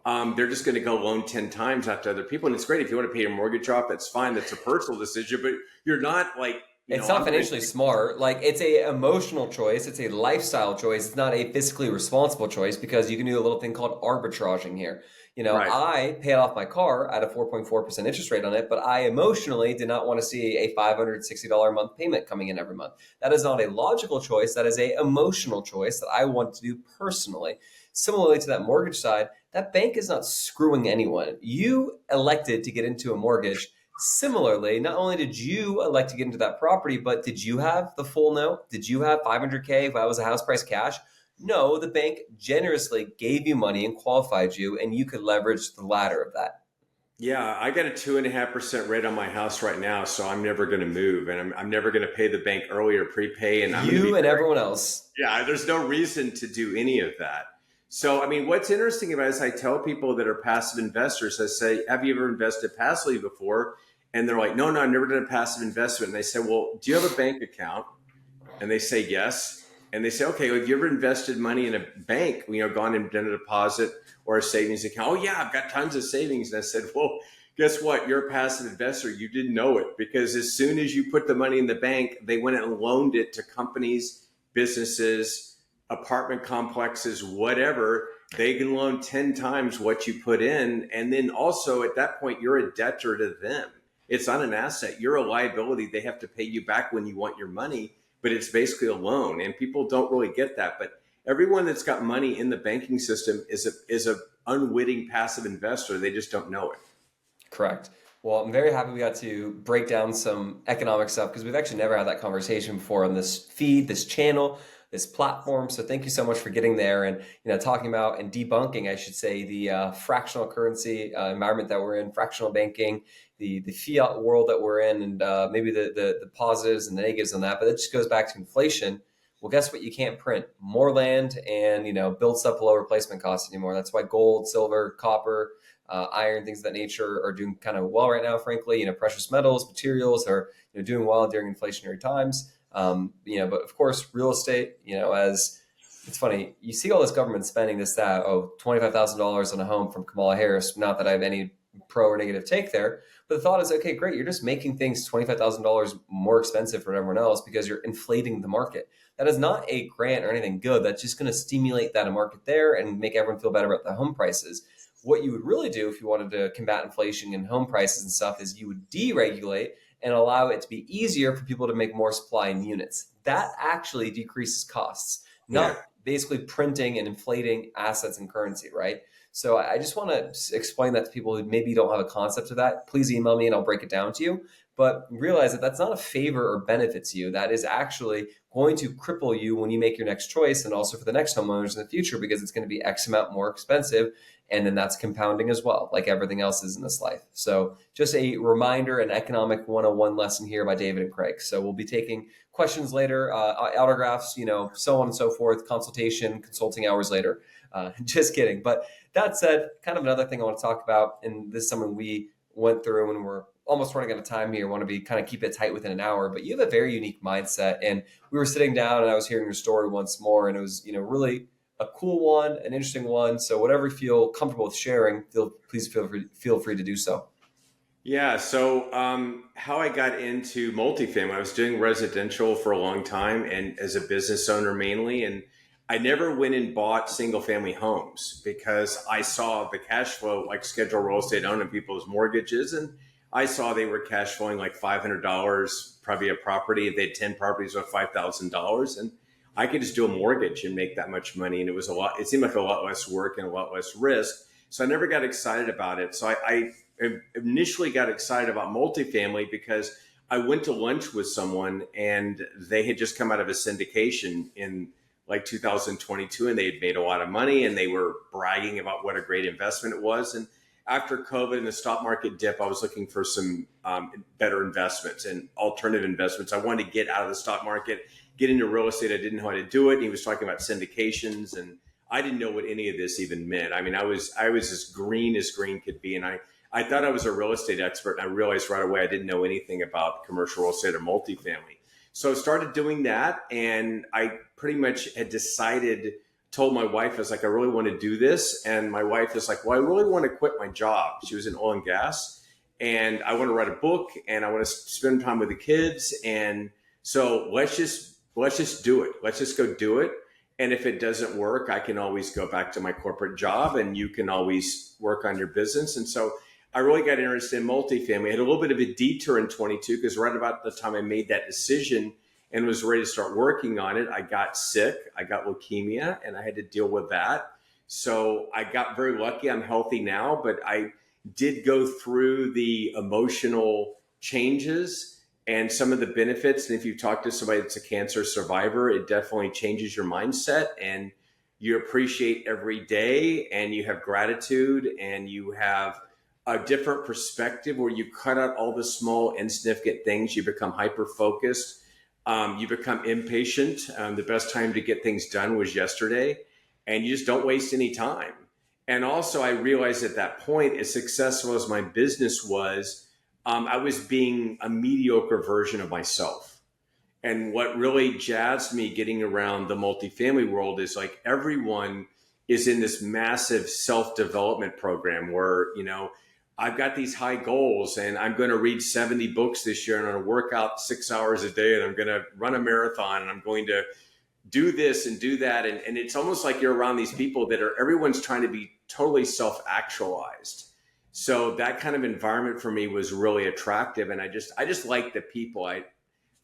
they're just going to go loan 10 times out to other people. And it's great. If you want to pay your mortgage off, that's fine. That's a personal decision. But you're not it's not financially smart. It's a emotional choice. It's a lifestyle choice. It's not a fiscally responsible choice, because you can do a little thing called arbitraging here. Right. I paid off my car at a 4.4% interest rate on it, but I emotionally did not want to see a $560 a month payment coming in every month. That is not a logical choice. That is a emotional choice that I want to do personally. Similarly to that mortgage side, that bank is not screwing anyone. You elected to get into a mortgage. Similarly, not only did you elect to get into that property, but did you have the full note? Did you have $500K if that was a house price cash? No, the bank generously gave you money and qualified you, and you could leverage the latter of that. Yeah, I got a 2.5% rate on my house right now, so I'm never going to move, and I'm never going to pay the bank early or prepay. And everyone else. Yeah, there's no reason to do any of that. So, what's interesting about it is I tell people that are passive investors, I say, have you ever invested passively before? And they're like, no, I've never done a passive investment. And they say, well, do you have a bank account? And they say, yes. And they say, okay, well, have you ever invested money in a bank, gone and done a deposit or a savings account? Oh, yeah, I've got tons of savings. And I said, well, guess what? You're a passive investor. You didn't know it, because as soon as you put the money in the bank, they went and loaned it to companies, businesses, apartment complexes, whatever. They can loan 10 times what you put in. And then also at that point, you're a debtor to them. It's not an asset. You're a liability. They have to pay you back when you want your money, but it's basically a loan. And people don't really get that. But everyone that's got money in the banking system is a unwitting passive investor. They just don't know it. Correct. Well, I'm very happy we got to break down some economic stuff because we've actually never had that conversation before on this feed, this channel, this platform. So thank you so much for getting there and talking about and debunking, I should say, the fractional currency environment that we're in, fractional banking, the fiat world that we're in, and maybe the positives and the negatives on that. But it just goes back to inflation. Well, guess what? You can't print more land and build stuff below replacement costs anymore. That's why gold, silver, copper, iron, things of that nature are doing kind of well right now. Frankly, precious metals, materials are doing well during inflationary times. But of course, real estate, as it's funny, you see all this government spending this, that, $25,000 on a home from Kamala Harris. Not that I have any pro or negative take there, but the thought is, okay, great. You're just making things $25,000 more expensive for everyone else because you're inflating the market. That is not a grant or anything good. That's just going to stimulate that market there and make everyone feel better about the home prices. What you would really do if you wanted to combat inflation and home prices and stuff is you would deregulate and allow it to be easier for people to make more supply in units. That actually decreases costs, not basically printing and inflating assets and currency, right? So I just want to explain that to people who maybe don't have a concept of that. Please email me and I'll break it down to you. But realize that that's not a favor or benefit to you. That is actually going to cripple you when you make your next choice and also for the next homeowners in the future because it's going to be X amount more expensive. And then that's compounding as well, like everything else is in this life. So just a reminder, an economic 101 lesson here by David and Craig. So we'll be taking questions later, autographs, so on and so forth, consultation, consulting hours later. Just kidding. But that said, kind of another thing I want to talk about, and this is something we went through and we're almost running out of time here. Want to be kind of keep it tight within an hour, but you have a very unique mindset. And we were sitting down and I was hearing your story once more, and it was, really a cool one, an interesting one. So whatever you feel comfortable with sharing, please feel free to do so. Yeah. So how I got into multifamily, I was doing residential for a long time and as a business owner mainly. And I never went and bought single family homes because I saw the cash flow like scheduled real estate owning people's mortgages. And I saw they were cash flowing like $500 probably a property. If they had 10 properties with $5,000. And I could just do a mortgage and make that much money. And it seemed like a lot less work and a lot less risk. So I never got excited about it. So I initially got excited about multifamily because I went to lunch with someone and they had just come out of a syndication in like 2022 and they had made a lot of money and they were bragging about what a great investment it was. And after COVID and the stock market dip, I was looking for some better investments and alternative investments. I wanted to get out of the stock market, get into real estate. I didn't know how to do it. And he was talking about syndications and I didn't know what any of this even meant. I mean, I was as green could be. And I thought I was a real estate expert. And I realized right away I didn't know anything about commercial real estate or multifamily. So I started doing that. And I pretty much had told my wife, I was like, I really want to do this. And my wife is like, well, I really want to quit my job. She was in oil and gas. And I want to write a book and I want to spend time with the kids. And so let's just do it. Let's just go do it. And if it doesn't work, I can always go back to my corporate job and you can always work on your business. And so I really got interested in multifamily. I had a little bit of a detour in 22 because right about the time I made that decision and was ready to start working on it, I got sick. I got leukemia and I had to deal with that. So I got very lucky. I'm healthy now, but I did go through the emotional changes and some of the benefits. And if you talk to somebody that's a cancer survivor, it definitely changes your mindset and you appreciate every day and you have gratitude and you have a different perspective where you cut out all the small insignificant things. You become hyper-focused. You become impatient. The best time to get things done was yesterday and you just don't waste any time. And also I realized at that point, as successful as my business was, I was being a mediocre version of myself. And what really jazzed me getting around the multifamily world is like everyone is in this massive self-development program where, I've got these high goals and I'm going to read 70 books this year and I'm going to work out 6 hours a day and I'm going to run a marathon and I'm going to do this and do that. And it's almost like you're around these people that everyone's trying to be totally self-actualized. So that kind of environment for me was really attractive. And I just like the people. I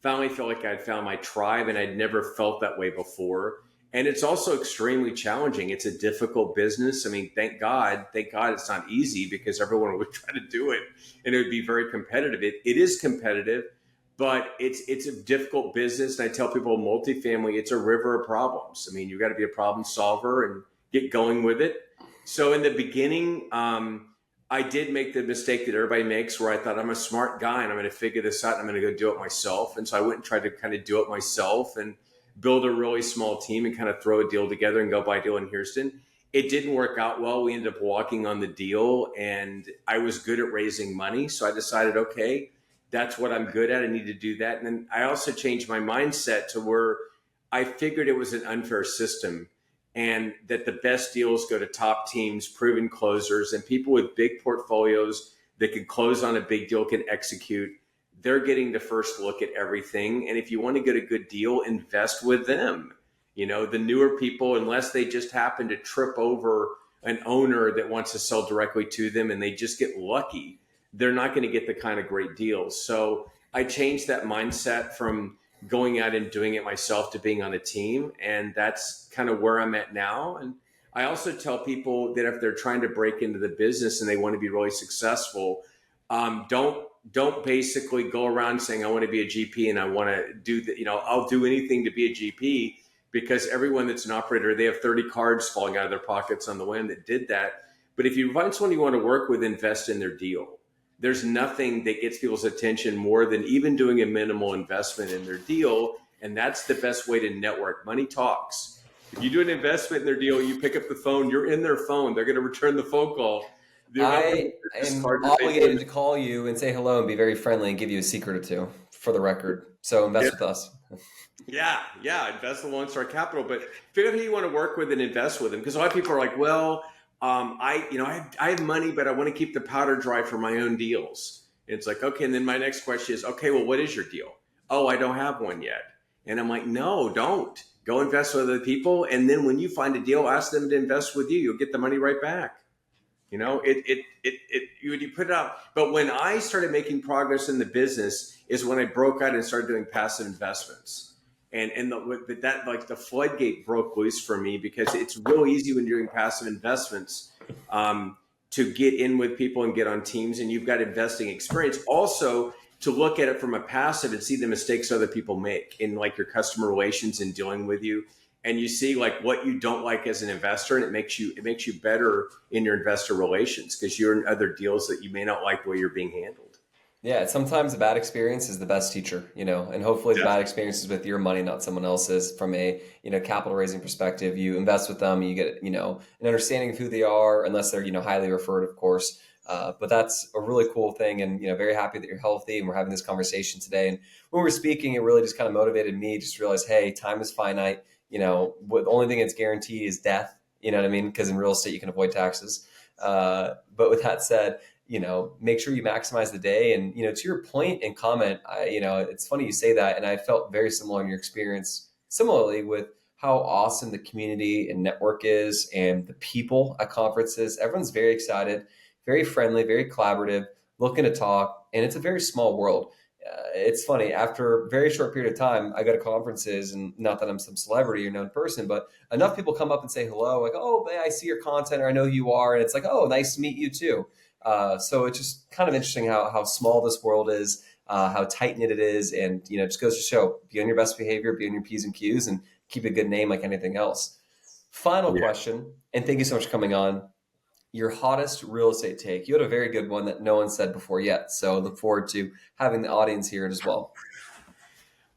finally felt like I'd found my tribe, and I'd never felt that way before. And it's also extremely challenging. It's a difficult business. I mean, thank God it's not easy, because everyone would try to do it and it would be very competitive. It is competitive, but it's a difficult business. And I tell people, multifamily, it's a river of problems. I mean, you got to be a problem solver and get going with it. So in the beginning, I did make the mistake that everybody makes, where I thought, I'm a smart guy and I'm going to figure this out and I'm going to go do it myself. And so I went and tried to kind of do it myself and build a really small team and kind of throw a deal together and go buy a deal in Houston. It didn't work out well. We ended up walking on the deal, and I was good at raising money. So I decided, okay, that's what I'm good at. I need to do that. And then I also changed my mindset to where I figured it was an unfair system, and that the best deals go to top teams, proven closers, and people with big portfolios that can close on a big deal, can execute. They're getting the first look at everything. And if you want to get a good deal, invest with them. The newer people, unless they just happen to trip over an owner that wants to sell directly to them and they just get lucky, they're not going to get the kind of great deals. So I changed that mindset from going out and doing it myself to being on a team. And that's kind of where I'm at now. And I also tell people that if they're trying to break into the business and they want to be really successful, don't basically go around saying, I want to be a GP and I want to do that. I'll do anything to be a GP, because everyone that's an operator, they have 30 cards falling out of their pockets on the way that did that. But if you find someone you want to work with, invest in their deal. There's nothing that gets people's attention more than even doing a minimal investment in their deal. And that's the best way to network. Money talks. If you do an investment in their deal, you pick up the phone, you're in their phone, they're going to return the phone call. I am obligated to call you and say hello and be very friendly and give you a secret or two, for the record. So invest with us. Yeah, invest the Lone Star Capital, but figure out who you want to work with and invest with them. Because a lot of people are like, well, I have money, but I want to keep the powder dry for my own deals. And it's like, okay. And then my next question is, okay, well, what is your deal? Oh, I don't have one yet. And I'm like, no, don't. Go invest with other people. And then when you find a deal, ask them to invest with you. You'll get the money right back. You put it out. But when I started making progress in the business is when I broke out and started doing passive investments. And the floodgate broke loose for me, because it's real easy when you're doing passive investments to get in with people and get on teams, and you've got investing experience. Also, to look at it from a passive and see the mistakes other people make in like your customer relations and dealing with you. And you see like what you don't like as an investor, and it makes you better in your investor relations, because you're in other deals that you may not like the way you're being handled. Yeah, sometimes a bad experience is the best teacher, and hopefully the bad experience is with your money, not someone else's. From a, capital raising perspective, you invest with them, you get, an understanding of who they are, unless they're, highly referred, of course. But that's a really cool thing, and, very happy that you're healthy and we're having this conversation today. And when we're speaking, it really just kind of motivated me just to realize, hey, time is finite. The only thing that's guaranteed is death, you know what I mean? Because in real estate, you can avoid taxes. But with that said, make sure you maximize the day. And, to your point and comment, it's funny you say that. And I felt very similar in your experience, similarly with how awesome the community and network is, and the people at conferences. Everyone's very excited, very friendly, very collaborative, looking to talk. And it's a very small world. It's funny, after a very short period of time, I go to conferences, and not that I'm some celebrity or known person, but enough people come up and say hello, like, oh, I see your content, or I know who you are. And it's like, oh, nice to meet you too. So it's just kind of interesting how small this world is, how tight knit it is. And, it just goes to show, be on your best behavior, be on your P's and Q's, and keep a good name like anything else. Final question, and thank you so much for coming on. Your hottest real estate take. You had a very good one that no one said before yet. So look forward to having the audience hear it as well.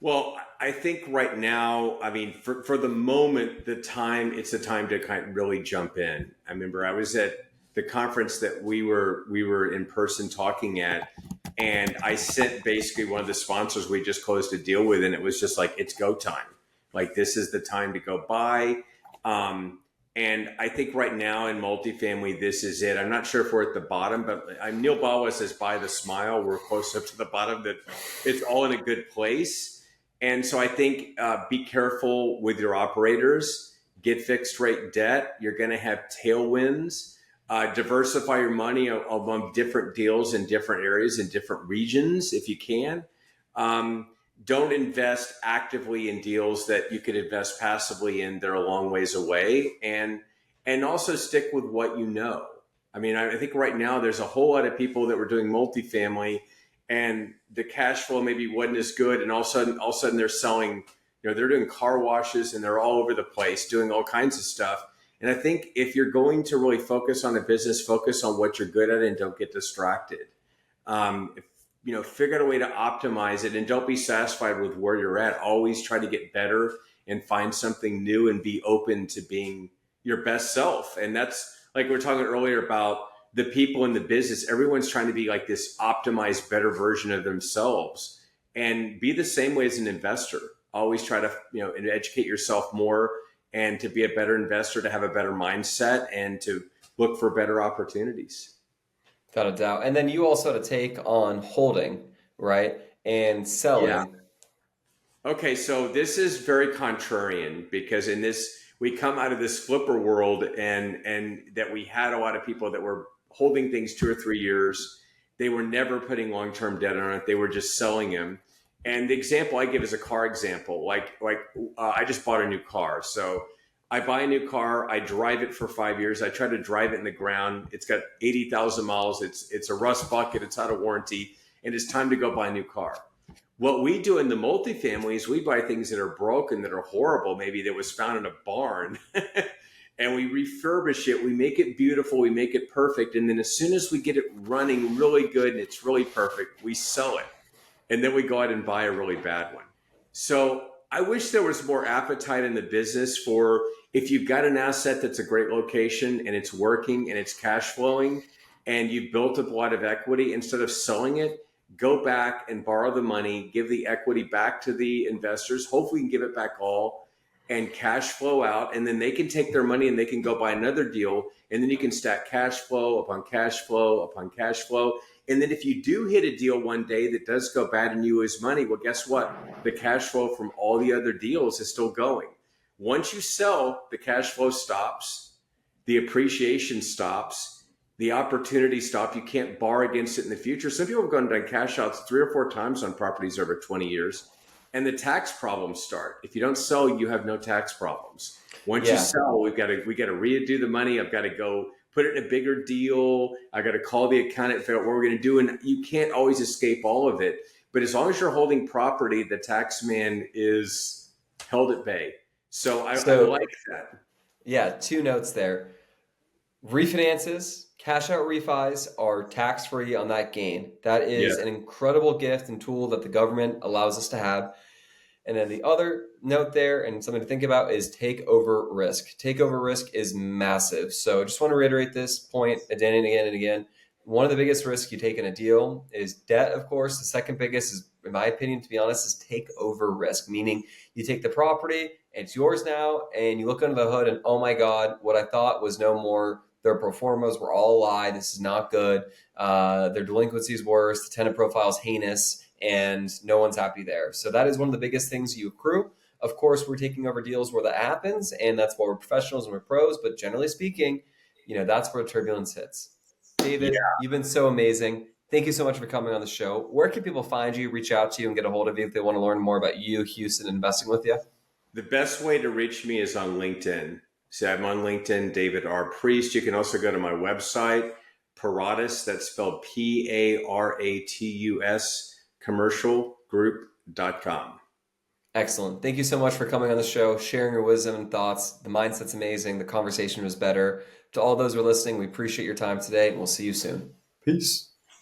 Well, I think right now, I mean, for the moment, it's the time to kind of really jump in. I remember I was at the conference that we were in person talking at, and I sent basically one of the sponsors we just closed a deal with, and it was just like, it's go time. Like, this is the time to go buy. And I think right now in multifamily, this is it. I'm not sure if we're at the bottom, but Neil Bawa says, buy the smile. We're close up to the bottom, that it's all in a good place. And so I think be careful with your operators. Get fixed rate debt. You're going to have tailwinds. Diversify your money among different deals in different areas in different regions if you can. Um, don't invest actively in deals that you could invest passively in. They're a long ways away, and also stick with what you know. I mean, I think right now there's a whole lot of people that were doing multifamily, and the cash flow maybe wasn't as good, and all of a sudden they're selling. They're doing car washes and they're all over the place doing all kinds of stuff. And I think if you're going to really focus on a business, focus on what you're good at and don't get distracted. If, figure out a way to optimize it and don't be satisfied with where you're at. Always try to get better and find something new and be open to being your best self. And that's like we were talking earlier about the people in the business. Everyone's trying to be like this optimized, better version of themselves, and be the same way as an investor. Always try to, educate yourself more and to be a better investor, to have a better mindset and to look for better opportunities. Without a doubt. And then you also had to take on holding, right? And Yeah. selling. Okay. So this is very contrarian because in this, we come out of this flipper world and that we had a lot of people that were holding things 2 or 3 years. They were never putting long-term debt on it. They were just selling them. And the example I give is a car example. I just bought a new car. So I buy a new car. I drive it for 5 years. I try to drive it in the ground. It's got 80,000 miles. It's a rust bucket. It's out of warranty. And it's time to go buy a new car. What we do in the multifamily is we buy things that are broken, that are horrible, maybe that was found in a barn, and we refurbish it. We make it beautiful. We make it perfect. And then as soon as we get it running really good and it's really perfect, we sell it. And then we go out and buy a really bad one. So I wish there was more appetite in the business for if you've got an asset that's a great location and it's working and it's cash flowing and you've built up a lot of equity, instead of selling it, go back and borrow the money, give the equity back to the investors. Hopefully you can give it back all and cash flow out. And then they can take their money and they can go buy another deal. And then you can stack cash flow upon cash flow upon cash flow. And then if you do hit a deal one day that does go bad and you lose money, well, guess what? The cash flow from all the other deals is still going. Once you sell, the cash flow stops, the appreciation stops, the opportunity stops. You can't borrow against it in the future. Some people have gone and done cash outs 3 or 4 times on properties over 20 years, and the tax problems start. If you don't sell, you have no tax problems. Once you sell, we got to redo the money. I've got to go put it in a bigger deal. I got to call the accountant, figure out what we're going to do. And you can't always escape all of it. But as long as you're holding property, the tax man is held at bay. So I like that. Yeah, 2 notes there. Refinances, cash out refis are tax-free on that gain. That is an incredible gift and tool that the government allows us to have. And then the other note there, and something to think about, is takeover risk. Takeover risk is massive. So I just want to reiterate this point again and again and again. One of the biggest risks you take in a deal is debt, of course. The second biggest is, in my opinion, to be honest, is takeover risk, meaning you take the property, it's yours now, and you look under the hood and, oh my God, what I thought was no more. Their pro formas were all a lie. This is not good. Their delinquency is worse. The tenant profile is heinous, and no one's happy there. So that is one of the biggest things you accrue. Of course, we're taking over deals where that happens, and that's why we're professionals and we're pros. But generally speaking, that's where turbulence hits. David, you've been so amazing. Thank you so much for coming on the show. Where can people find you, reach out to you, and get a hold of you if they want to learn more about you, Houston, investing with you? The best way to reach me is on LinkedIn. So I'm on LinkedIn, David R. Priest. You can also go to my website, Paratus, that's spelled Paratus, commercialgroup.com. Excellent. Thank you so much for coming on the show, sharing your wisdom and thoughts. The mindset's amazing. The conversation was better. To all those who are listening, we appreciate your time today, and we'll see you soon. Peace.